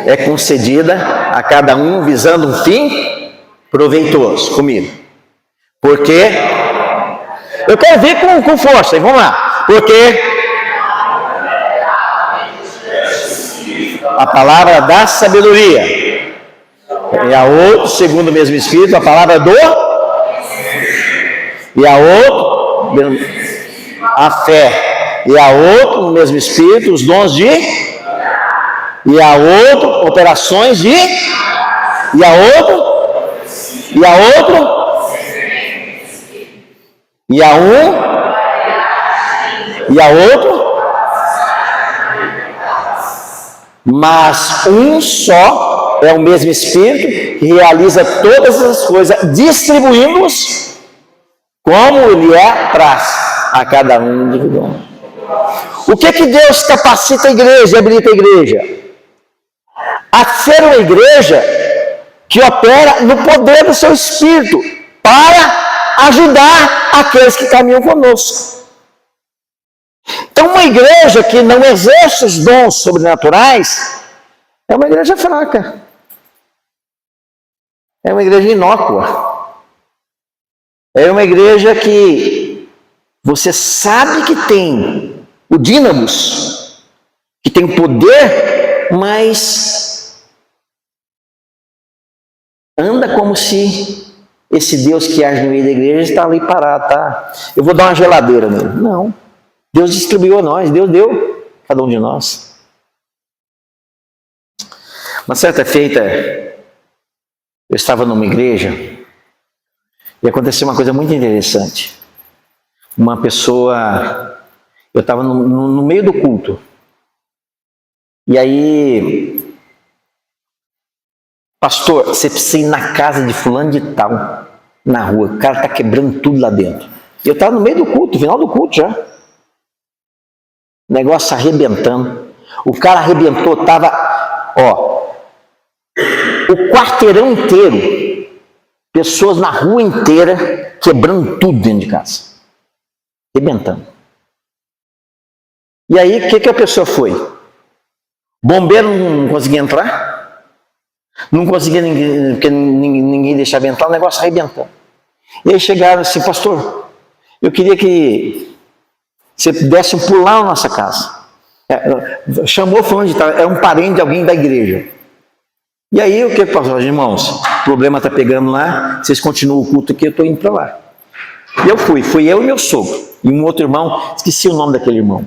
é concedida a cada um visando um fim proveitoso. Comigo. Porque, eu quero ver com força, vamos lá. Porque a palavra da sabedoria. E a outro, segundo o mesmo Espírito, a palavra do. E a outro, a fé. E a outro, no mesmo Espírito, os dons de. E a outro, operações de. E a outro. E a outro. E a um. E a outro. mas um só é o mesmo Espírito que realiza todas as coisas, distribuindo-os como lhe apraz a cada um individualmente. O que Deus capacita a igreja, habilita a igreja? A ser uma igreja que opera no poder do seu Espírito para ajudar aqueles que caminham conosco. Então, uma igreja que não exerce os dons sobrenaturais é uma igreja fraca. É uma igreja inócua. É uma igreja que você sabe que tem o dínamos, que tem o poder, mas anda como se esse Deus que age no meio da igreja está ali parado, tá? Eu vou dar uma geladeira nele. Não. Deus distribuiu a nós, Deus deu a cada um de nós. Uma certa feita, eu estava numa igreja e aconteceu uma coisa muito interessante. Uma pessoa, eu estava no meio do culto, e aí, pastor, você precisa ir na casa de fulano de tal, na rua, o cara está quebrando tudo lá dentro. Eu estava no meio do culto, final do culto já. O negócio arrebentando. O cara arrebentou, estava, o quarteirão inteiro, pessoas na rua inteira, quebrando tudo dentro de casa. Arrebentando. E aí, o que a pessoa foi? Bombeiro não conseguia entrar? Não conseguia porque ninguém deixava entrar, o negócio arrebentando. E aí chegaram assim, pastor, eu queria que você desse um pulo lá na nossa casa. Chamou fulano de tal, é um parente de alguém da igreja. E aí o que passou, irmãos? O problema está pegando lá, vocês continuam o culto aqui, eu estou indo para lá. E eu fui eu e meu sogro, e um outro irmão, esqueci o nome daquele irmão.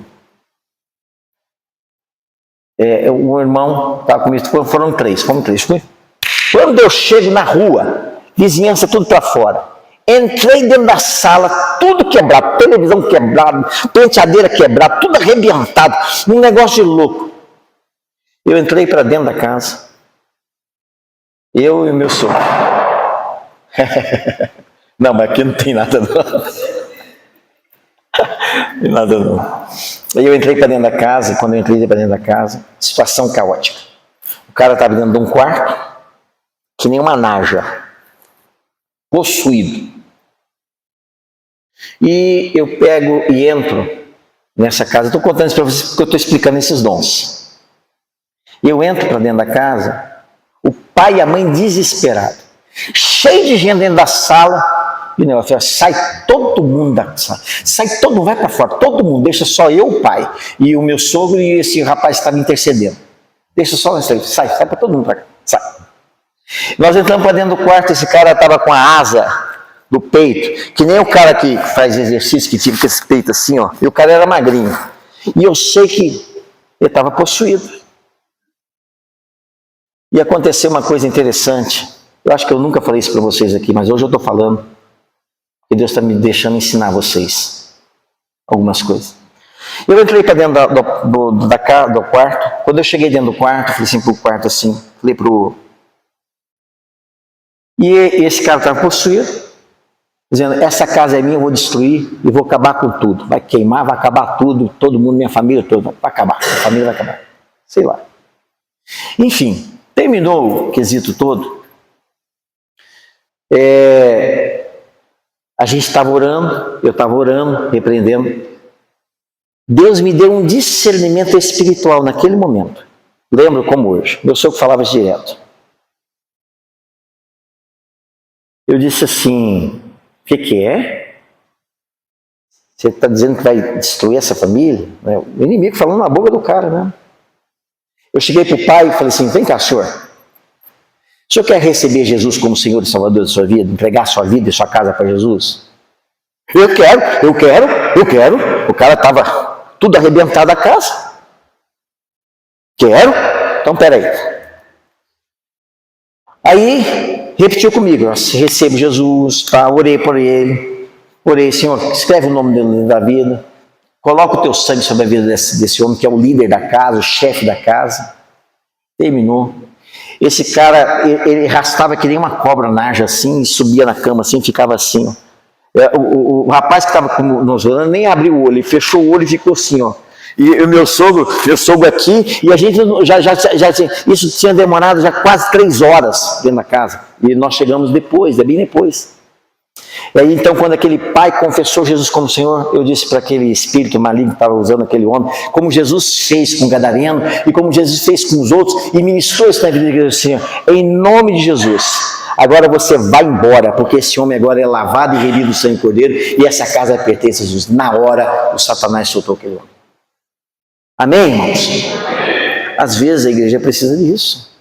O irmão estava comigo, foram três. Quando eu chego na rua, vizinhança tudo para fora, entrei dentro da sala, tudo quebrado, televisão quebrada, penteadeira quebrada, tudo arrebentado, um negócio de louco. Eu entrei para dentro da casa, eu e o meu sogro. Não, mas aqui não tem nada não. Não tem nada não. Aí eu entrei para dentro da casa, e quando eu entrei para dentro da casa, situação caótica. O cara estava dentro de um quarto, que nem uma naja, possuído. E eu pego e entro nessa casa. Estou contando isso para vocês porque eu estou explicando esses dons. Eu entro para dentro da casa, o pai e a mãe desesperados, cheio de gente dentro da sala, e o negócio, sai todo mundo da sala, sai todo mundo, vai para fora, todo mundo, deixa só eu, o pai, e o meu sogro e esse rapaz estava intercedendo. Deixa só, sai para todo mundo para cá, sai. Nós entramos para dentro do quarto, esse cara estava com a asa do peito, que nem o cara que faz exercício, que fica com esse peito assim, e o cara era magrinho. E eu sei que ele estava possuído. E aconteceu uma coisa interessante, eu acho que eu nunca falei isso para vocês aqui, mas hoje eu estou falando, que Deus está me deixando ensinar vocês algumas coisas. Eu entrei para dentro do quarto, quando eu cheguei dentro do quarto, falei assim pro quarto assim, falei pro... E esse cara estava possuído, dizendo, essa casa é minha, eu vou destruir e vou acabar com tudo. Vai queimar, vai acabar tudo, todo mundo, minha família toda, vai acabar, a família vai acabar. Sei lá. Enfim, terminou o quesito todo. A gente estava orando, eu estava orando, repreendendo. Deus me deu um discernimento espiritual naquele momento. Lembro como hoje. Meu sogro falava direto. Eu disse assim, o que é? Você está dizendo que vai destruir essa família? O inimigo falando na boca do cara, né? Eu cheguei para o pai e falei assim, vem cá, senhor. O senhor quer receber Jesus como Senhor e Salvador da sua vida? Entregar sua vida e sua casa para Jesus? Eu quero. O cara estava tudo arrebentado a casa. Quero? Então, peraí. Aí, repetiu comigo, eu recebo Jesus, tá? Orei por ele. Orei, Senhor, escreve o nome dele da vida. Coloca o teu sangue sobre a vida desse homem, que é o líder da casa, o chefe da casa. Terminou. Esse cara, ele arrastava que nem uma cobra naja assim, e subia na cama assim, ficava assim, ó. O rapaz que estava nos olhando nem abriu o olho, ele fechou o olho e ficou assim, ó. E o meu sogro aqui, e a gente isso tinha demorado já quase 3 horas dentro da casa. E nós chegamos depois, bem depois. E aí então, quando aquele pai confessou Jesus como Senhor, eu disse para aquele espírito maligno que estava usando aquele homem, como Jesus fez com o gadareno, e como Jesus fez com os outros, e ministrou isso na vida da igreja, Senhor, em nome de Jesus. Agora você vai embora, porque esse homem agora é lavado e remido do sangue do Cordeiro, e essa casa pertence a Jesus. Na hora, o Satanás soltou aquele homem. Amém, irmãos? Às vezes a igreja precisa disso.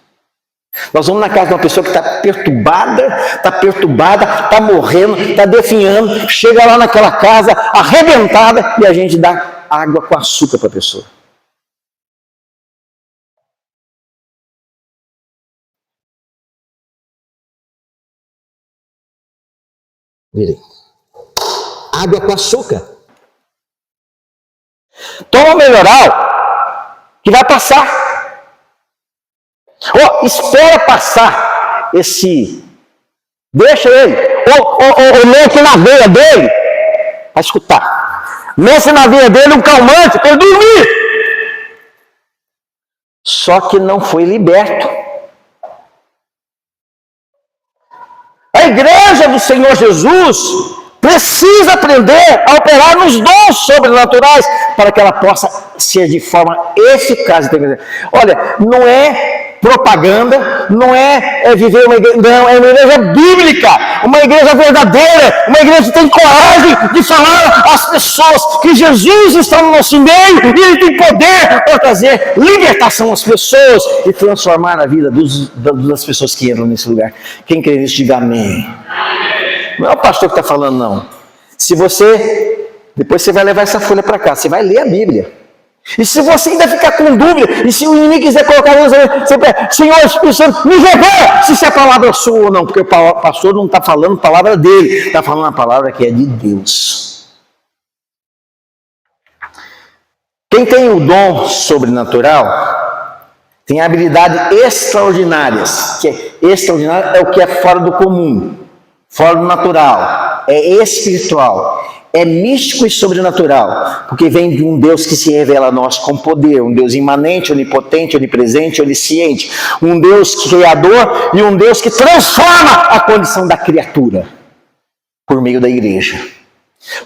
Nós vamos na casa de uma pessoa que está perturbada, está morrendo, está definhando, chega lá naquela casa arrebentada e a gente dá água com açúcar para a pessoa. Virei. Água com açúcar. Toma melhoral que vai passar. Espera passar esse. Deixa ele. Ou mete na veia dele para escutar. Mete na veia dele um calmante para ele dormir. Só que não foi liberto. A igreja do Senhor Jesus precisa aprender a operar nos dons sobrenaturais para que ela possa ser de forma eficaz. Olha, não é propaganda, não é viver uma igreja, não, é uma igreja bíblica, uma igreja verdadeira, uma igreja que tem coragem de falar às pessoas que Jesus está no nosso meio e Ele tem poder para trazer libertação às pessoas e transformar a vida das pessoas que entram nesse lugar. Quem crê nisso, diga amém. Não é o pastor que está falando, não. Se você, depois você vai levar essa folha para cá, você vai ler a Bíblia. E se você ainda ficar com dúvida, e se o inimigo quiser colocar você Senhor Espírito Santo, me revela se isso é palavra sua ou não, porque o pastor não está falando a palavra dele, está falando a palavra que é de Deus. Quem tem o dom sobrenatural tem habilidades extraordinárias, que é extraordinário, é o que é fora do comum, fora do natural, é espiritual. É místico e sobrenatural, porque vem de um Deus que se revela a nós com poder, um Deus imanente, onipotente, onipresente, onisciente, um Deus criador e um Deus que transforma a condição da criatura por meio da igreja.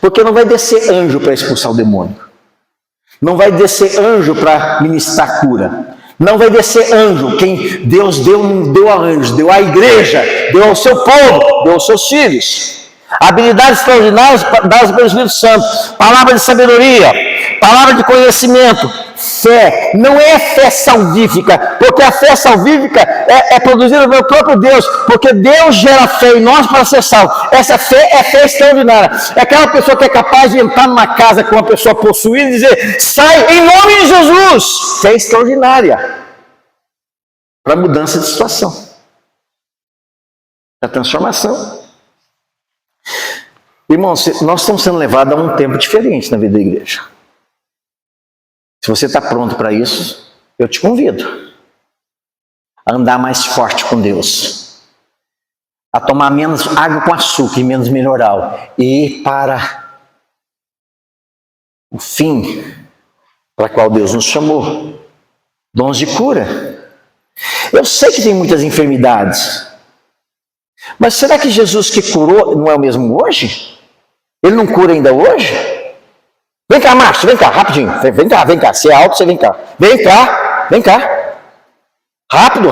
Porque não vai descer anjo para expulsar o demônio, não vai descer anjo para ministrar cura, não vai descer anjo. Quem Deus deu, não deu a anjos, deu à igreja, deu ao seu povo, deu aos seus filhos. Habilidades extraordinárias dadas pelo Espírito Santo, palavra de sabedoria, palavra de conhecimento, fé. Não é fé salvífica, porque a fé salvífica é produzida pelo próprio Deus, porque Deus gera fé em nós para ser salvo. Essa fé é fé extraordinária. É aquela pessoa que é capaz de entrar numa casa com uma pessoa possuída e dizer: sai em nome de Jesus. Fé extraordinária para mudança de situação, para transformação. Irmãos, nós estamos sendo levados a um tempo diferente na vida da igreja. Se você está pronto para isso, eu te convido a andar mais forte com Deus, a tomar menos água com açúcar e menos melhoral, e ir para o fim para qual Deus nos chamou, dons de cura. Eu sei que tem muitas enfermidades, mas será que Jesus que curou não é o mesmo hoje? Ele não cura ainda hoje? Vem cá, Márcio, vem cá, rapidinho. Vem cá. Se é alto, você vem cá. Vem cá. Rápido.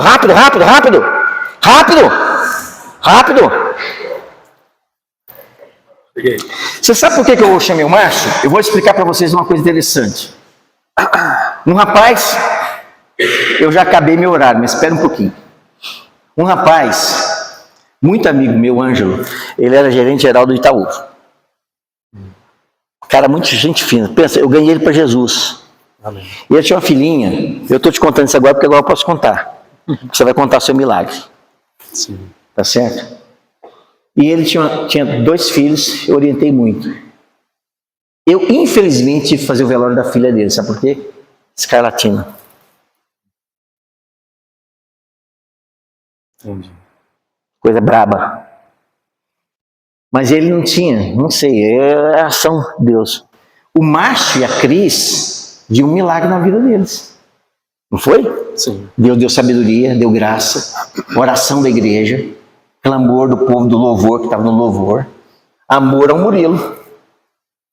Você sabe por que eu chamei o Márcio? Eu vou explicar para vocês uma coisa interessante. Um rapaz, eu já acabei meu horário, mas espera um pouquinho. Um rapaz, muito amigo meu, Ângelo, ele era gerente geral do Itaú. Cara, muita gente fina. Pensa, eu ganhei ele para Jesus. Amém. E ele tinha uma filhinha. Eu estou te contando isso agora porque agora eu posso contar. Você vai contar seu milagre. Sim. Tá certo? E ele tinha 2 filhos, eu orientei muito. Eu, infelizmente, tive que fazer o velório da filha dele. Sabe por quê? Escarlatina. Entendi. Coisa braba. Mas ele não tinha, não sei, é a ação de Deus. O Márcio e a Cris viu um milagre na vida deles. Não foi? Sim. Deus deu sabedoria, deu graça, oração da igreja, clamor do povo do louvor, que estava no louvor, amor ao Murilo.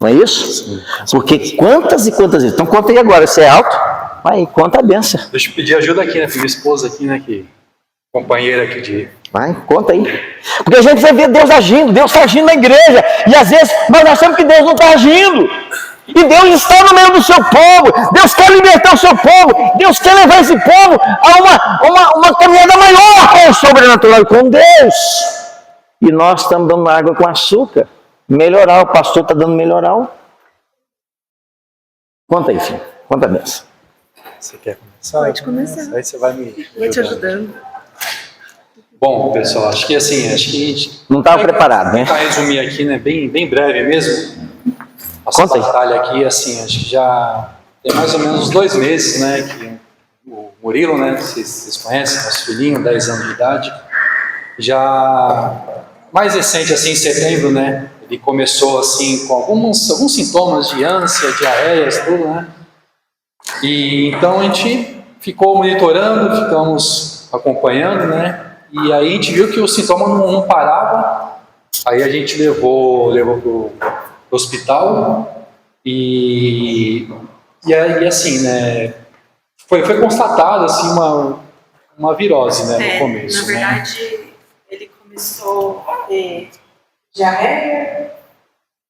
Não é isso? Sim. Porque quantas e quantas vezes. Então conta aí agora, você é alto? Vai, conta a benção. Deixa eu pedir ajuda aqui, né? Pra minha esposa aqui, né? Que companheira aqui de... Vai, conta aí. Porque a gente vai ver Deus agindo, Deus está agindo na igreja. E às vezes nós achamos que Deus não está agindo. E Deus está no meio do seu povo. Deus quer libertar o seu povo. Deus quer levar esse povo a uma caminhada maior com o sobrenatural, com Deus. E nós estamos dando água com açúcar. Melhoral, o pastor está dando melhoral. Conta aí, filho. Conta a benção. Você quer começar? Pode começar. Aí você vai me Vou te ajudando. Bom, pessoal, acho que a gente... Não estava preparado, né? Vou tentar resumir aqui, né? Bem breve mesmo. Nossa Conta aí. batalha aqui, assim, acho que já tem mais ou menos uns 2 meses, né? Que o Murilo, né? Vocês conhecem, nosso filhinho, 10 anos de idade. Já mais recente, assim, em setembro, né? Ele começou, assim, com alguns sintomas de ânsia, diarreias, tudo, né? E então a gente ficou monitorando, ficamos acompanhando, né? E aí a gente viu que o sintoma não parava. Aí a gente levou pro hospital e aí, assim, né? Foi constatado, assim, uma virose, né? No começo. Na verdade, ele começou a ter diarreia.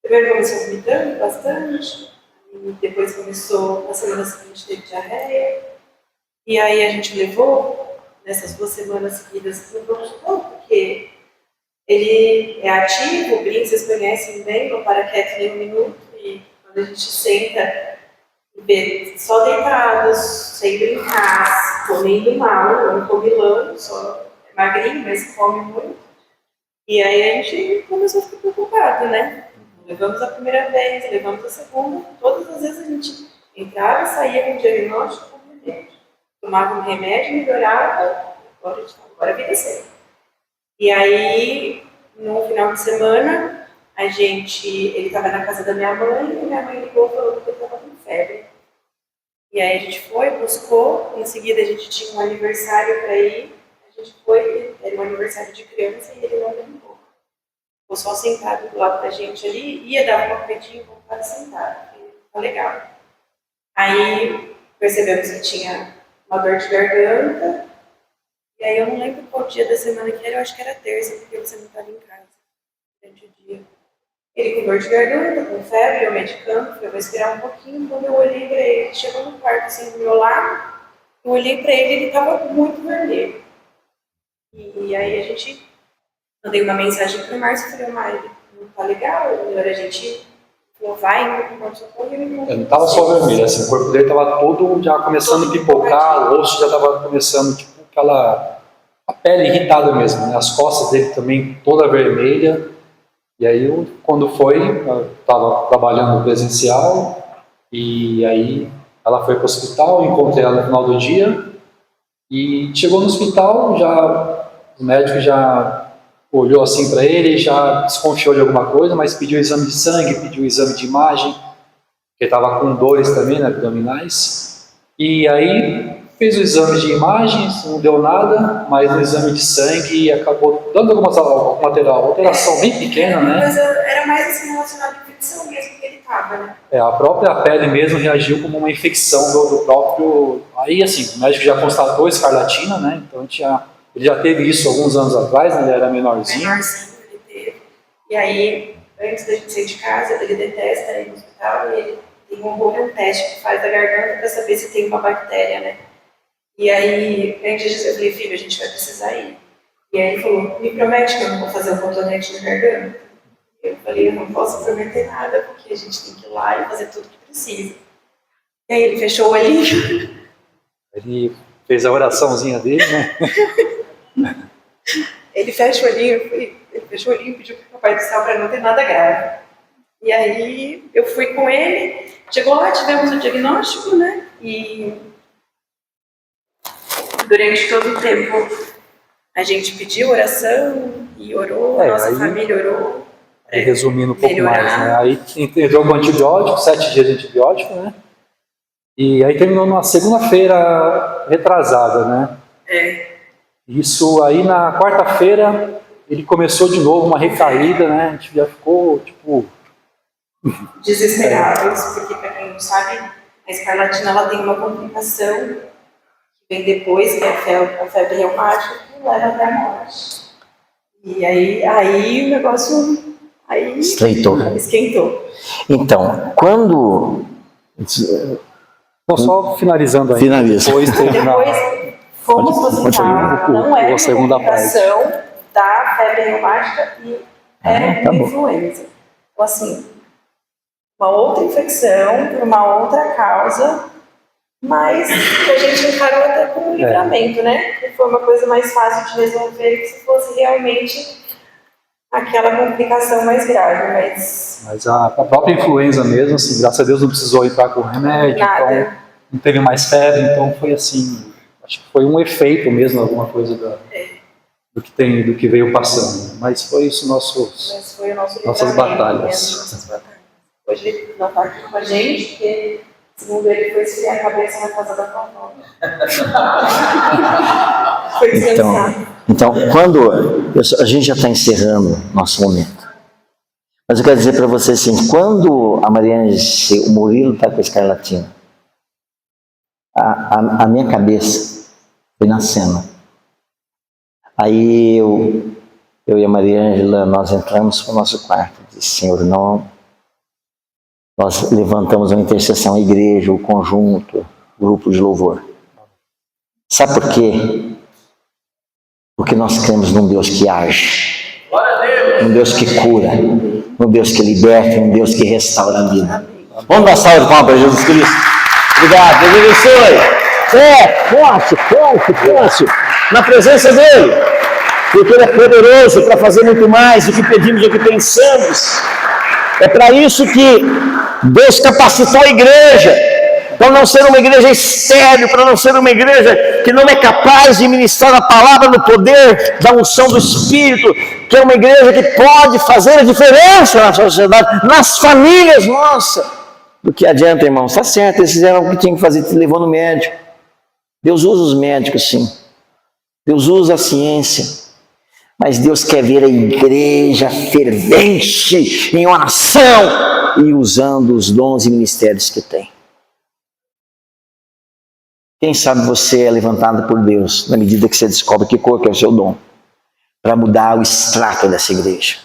Primeiro começou vomitando bastante. E depois começou, na semana seguinte, teve diarreia. E aí a gente levou, nessas 2 semanas seguidas, no pronto-socorro, porque ele é ativo, o Brin, vocês conhecem bem, não para quieto nem um minuto. E quando a gente senta e vê só deitados, sem brincar, comendo mal, não comilando, só é magrinho, mas come muito. E aí a gente começou a ficar preocupado, né? Levamos a primeira vez, levamos a segunda, todas as vezes a gente entrava e saía com diagnóstico, com remédio. Tomava um remédio, melhorava, agora a vida segue. E aí, no final de semana, ele estava na casa da minha mãe, e minha mãe ligou falando que ele estava com febre. E aí a gente foi, buscou, em seguida a gente tinha um aniversário para ir, a gente foi, era um aniversário de criança e ele não lembrou. Ficou só sentado do lado da gente ali, ia dar um papetinho e voltar sentado, ficou legal. Aí percebemos que tinha uma dor de garganta, e aí eu não lembro qual dia da semana que era, eu acho que era terça, porque você não estava em casa durante o dia. Ele com dor de garganta, com febre, eu medicando, eu vou esperar um pouquinho, quando eu olhei para ele, ele chegou no quarto assim do meu lado, eu olhei para ele estava muito vermelho. E aí a gente, mandei uma mensagem para o Márcio e falei, Mário, não tá legal, é melhor a gente vai indo para o pronto-socorro e ele não... Ele não estava só vermelho, assim, o corpo dele estava todo já começando a pipocar, o rosto já estava começando, tipo, a pele irritada mesmo, né? As costas dele também toda vermelha. E aí, quando eu estava trabalhando presencial, e aí ela foi para o hospital, encontrei ela no final do dia, e chegou no hospital, o médico já olhou assim para ele, já desconfiou de alguma coisa, mas pediu exame de sangue, pediu exame de imagem, porque estava com dores também, né, abdominais. E aí fez o exame de imagens, não deu nada, mas no exame de sangue acabou dando alguma alteração bem pequena, né? Mas era mais assim relacionado à infecção mesmo que ele estava, né? A própria pele mesmo reagiu como uma infecção do próprio... Aí, assim, o médico já constatou escarlatina, né? Então ele já teve isso alguns anos atrás, né? Ele era menorzinho. Ele teve. E aí, antes da gente sair de casa, ele detesta ir no hospital e ele tem um teste que faz da garganta para saber se tem uma bactéria, né? E aí, antes eu falei, filho, a gente vai precisar ir. E aí ele falou, me promete que eu não vou fazer o cotonete na garganta? Eu falei, eu não posso prometer nada, porque a gente tem que ir lá e fazer tudo que precisa. E aí ele fechou o olhinho. Ele fez a oraçãozinha dele, né? Ele fechou o olhinho e pediu para o Papai do Céu para não ter nada grave. E aí eu fui com ele, chegou lá, tivemos o diagnóstico, né? E durante todo o tempo a gente pediu oração e orou, a nossa família orou. Resumindo um pouco melhorar. mais, né? Aí entrou com antibiótico, 7 dias de antibiótico, né? E aí terminou numa segunda-feira retrasada, né? Isso aí na quarta-feira ele começou de novo uma recaída, né? A gente já ficou, tipo... desesperados, porque para quem não sabe, a escarlatina ela tem uma complicação que vem depois, que é a febre reumática, que leva até a morte. E aí o negócio esquentou. Então, quando... Só finalizando aí. Finaliza. Depois Fomos visitar, não era a segunda parte da febre reumática e era uma influenza. Então, assim, uma outra infecção, por uma outra causa, mas que a gente encarou até como um livramento, né? Que foi uma coisa mais fácil de resolver que se fosse realmente aquela complicação mais grave, mas a própria influenza mesmo, assim, graças a Deus não precisou entrar com remédio, nada. Então não teve mais febre, então foi assim, acho que foi um efeito mesmo, alguma coisa do que veio passando. Mas foi isso Mas foi o nosso nossas batalhas. Nossas batalhas. Hoje ele não está aqui com a gente, porque segundo ele foi esfriar a cabeça na casa da tua avó. Foi descansar. Então, quando a gente já está encerrando nosso momento, mas eu quero dizer para você assim, quando a Mariane, o Murilo está com a escarlatina, a minha cabeça foi na cena. Aí eu e a Maria Ângela, nós entramos para o nosso quarto, disse, Senhor, não, nós levantamos uma intercessão, a igreja, o conjunto, o grupo de louvor. Sabe por quê? Porque nós cremos num Deus que age, num Deus que cura, num Deus que liberta, num Deus que restaura a vida. Vamos dar salve de palmas para Jesus Cristo. Obrigado, Deus abençoe. Forte, na presença dEle, porque Ele é poderoso para fazer muito mais do que pedimos, do que pensamos. É para isso que Deus capacitou a igreja, para não ser uma igreja estéril, para não ser uma igreja que não é capaz de ministrar a palavra no poder da unção do Espírito, que é uma igreja que pode fazer a diferença na sociedade, nas famílias nossas. Do que adianta, irmãos? Está certo, eles fizeram o que tinham que fazer, te levou no médico. Deus usa os médicos, sim. Deus usa a ciência. Mas Deus quer ver a igreja fervente em oração e usando os dons e ministérios que tem. Quem sabe você é levantado por Deus na medida que você descobre que cor que é o seu dom, para mudar o extrato dessa igreja,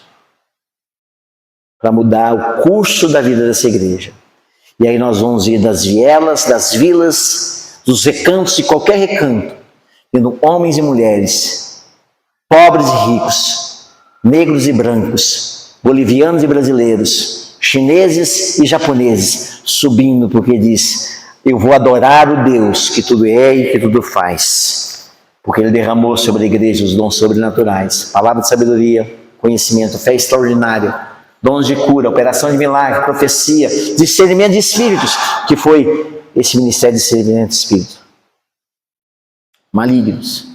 para mudar o curso da vida dessa igreja. E aí nós vamos ir das vielas, das vilas, dos recantos, de qualquer recanto, vendo homens e mulheres, pobres e ricos, negros e brancos, bolivianos e brasileiros, chineses e japoneses, subindo porque diz, eu vou adorar o Deus que tudo é e que tudo faz, porque Ele derramou sobre a igreja os dons sobrenaturais, palavra de sabedoria, conhecimento, fé extraordinária, dons de cura, operação de milagre, profecia, discernimento de espíritos, que foi esse ministério de discernimento de espírito. Malignos,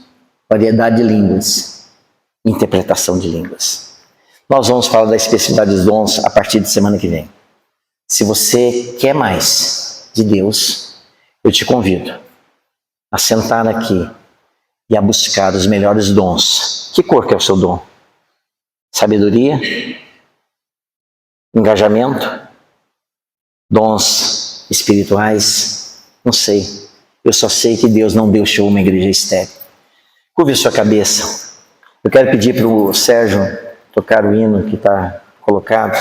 variedade de línguas, interpretação de línguas. Nós vamos falar da especificidade dos dons a partir de semana que vem. Se você quer mais de Deus, eu te convido a sentar aqui e a buscar os melhores dons. Que cor que é o seu dom? Sabedoria? Engajamento? Dons espirituais? Não sei. Eu só sei que Deus não deixou uma igreja estéril. Curve a sua cabeça. Eu quero pedir para o Sérgio tocar o hino que está colocado.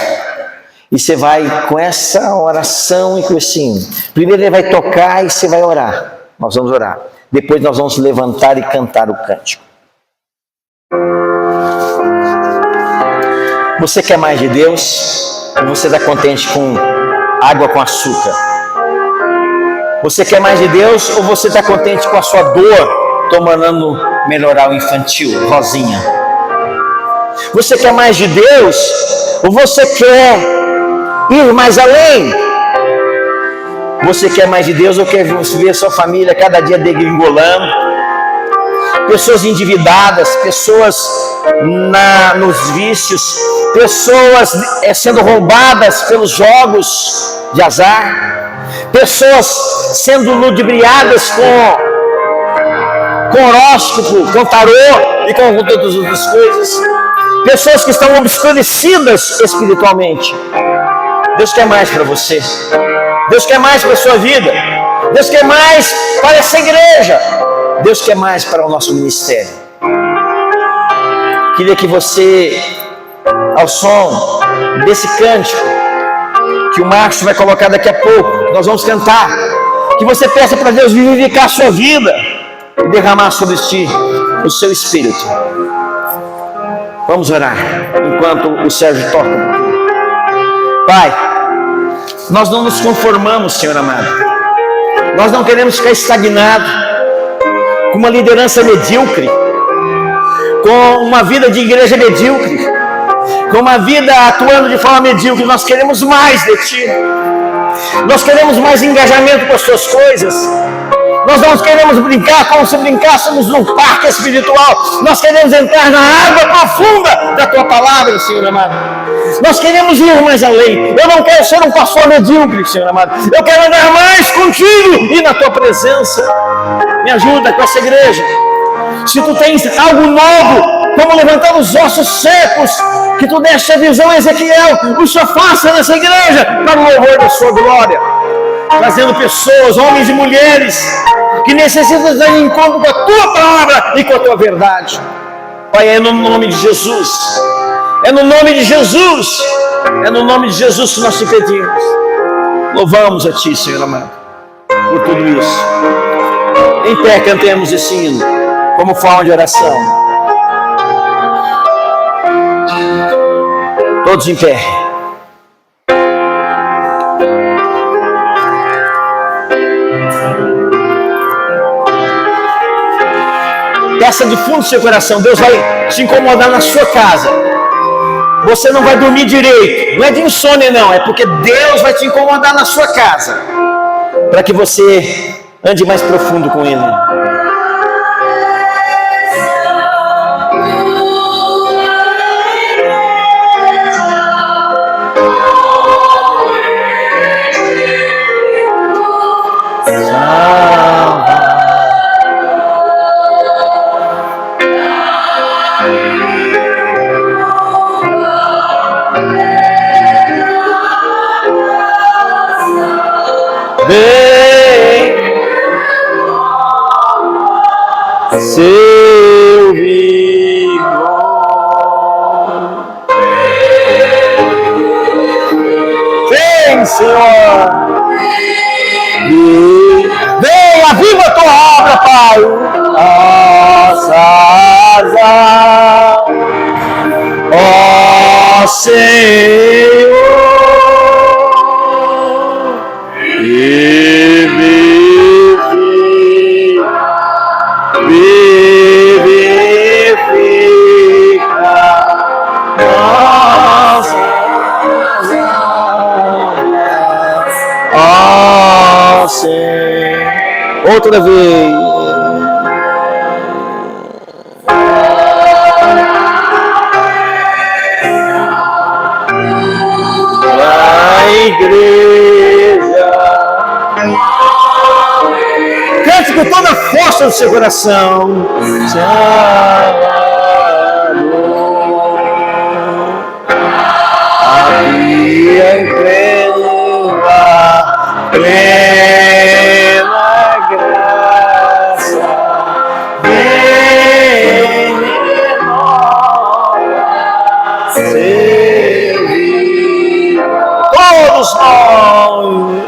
E você vai com essa oração e com esse hino. Primeiro ele vai tocar e você vai orar. Nós vamos orar. Depois nós vamos levantar e cantar o cântico. Você quer mais de Deus? Ou você está contente com água com açúcar? Você quer mais de Deus? Ou você está contente com a sua dor, tomando melhorar o infantil, Rosinha? Você quer mais de Deus? Ou você quer ir mais além? Você quer mais de Deus ou quer ver sua família cada dia degringolando? pessoas endividadas, pessoas nos vícios, pessoas sendo roubadas pelos jogos de azar, pessoas sendo ludibriadas com horóscopo, com tarô e com todas as outras coisas, pessoas que estão obscurecidas espiritualmente. Deus quer mais para você, Deus quer mais para a sua vida, Deus quer mais para essa igreja, Deus quer mais para o nosso ministério. Queria que você, ao som desse cântico que o Marcos vai colocar daqui a pouco, nós vamos cantar, que você peça para Deus vivificar a sua vida e derramar sobre ti o seu espírito. Vamos orar enquanto o Sérgio toca. Pai, nós não nos conformamos, Senhor amado. Nós não queremos ficar estagnados com uma liderança medíocre, com uma vida de igreja medíocre, com uma vida atuando de forma medíocre. Nós queremos mais de Ti. Nós queremos mais engajamento com as Tuas coisas. Nós não queremos brincar como se brincássemos num parque espiritual. Nós queremos entrar na água profunda da Tua palavra, Senhor amado. Nós queremos ir mais além. Eu não quero ser um pastor medíocre, Senhor amado. Eu quero andar mais contigo e na Tua presença. Me ajuda com essa igreja. Se Tu tens algo novo, como levantar os ossos secos, que Tu deste a visão a Ezequiel, o Senhor faça nessa igreja para o louvor da Sua glória. Trazendo pessoas, homens e mulheres, que necessitam estar em encontro com a Tua palavra e com a Tua verdade. Pai, é no nome de Jesus. É no nome de Jesus. É no nome de Jesus que nós te pedimos. Louvamos a Ti, Senhor amado, por tudo isso. Em pé cantemos esse hino como forma de oração. Todos em pé. Peça de fundo do seu coração. Deus vai te incomodar na sua casa. Você não vai dormir direito. Não é de insônia não. É porque Deus vai te incomodar na sua casa, para que você ande mais profundo com Ele. Seu vigor, vem, Senhor, vem, aviva a Tua obra, Pai, nossas almas, ó Senhor, outra vez. A igreja. Cante com toda a força do seu coração. Aqui em plena graça, vem nós servir. Todos nós.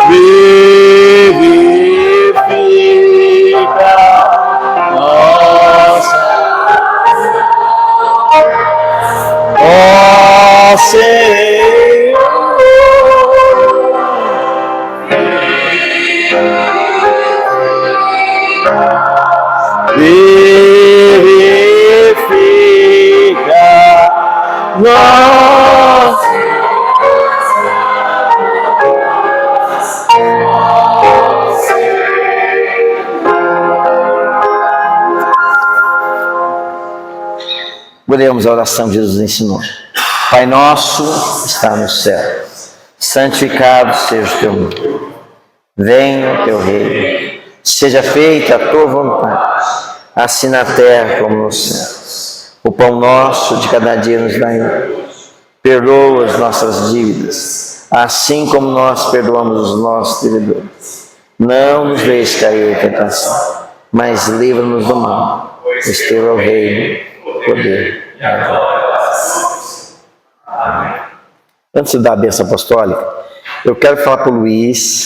Vivifica nossa, ó Senhor, vivifica nossa. Oremos a oração que Jesus ensinou. Pai nosso, está no céu, santificado seja o teu nome. Venha o teu reino, seja feita a tua vontade, assim na terra como no céu. O pão nosso de cada dia nos dai hoje. Perdoa as nossas dívidas, assim como nós perdoamos os nossos devedores. Não nos deixe cair em tentação, mas livra-nos do mal. Pois teu é o reino, o poder e a glória. Antes de dar a bênção apostólica, eu quero falar para o Luiz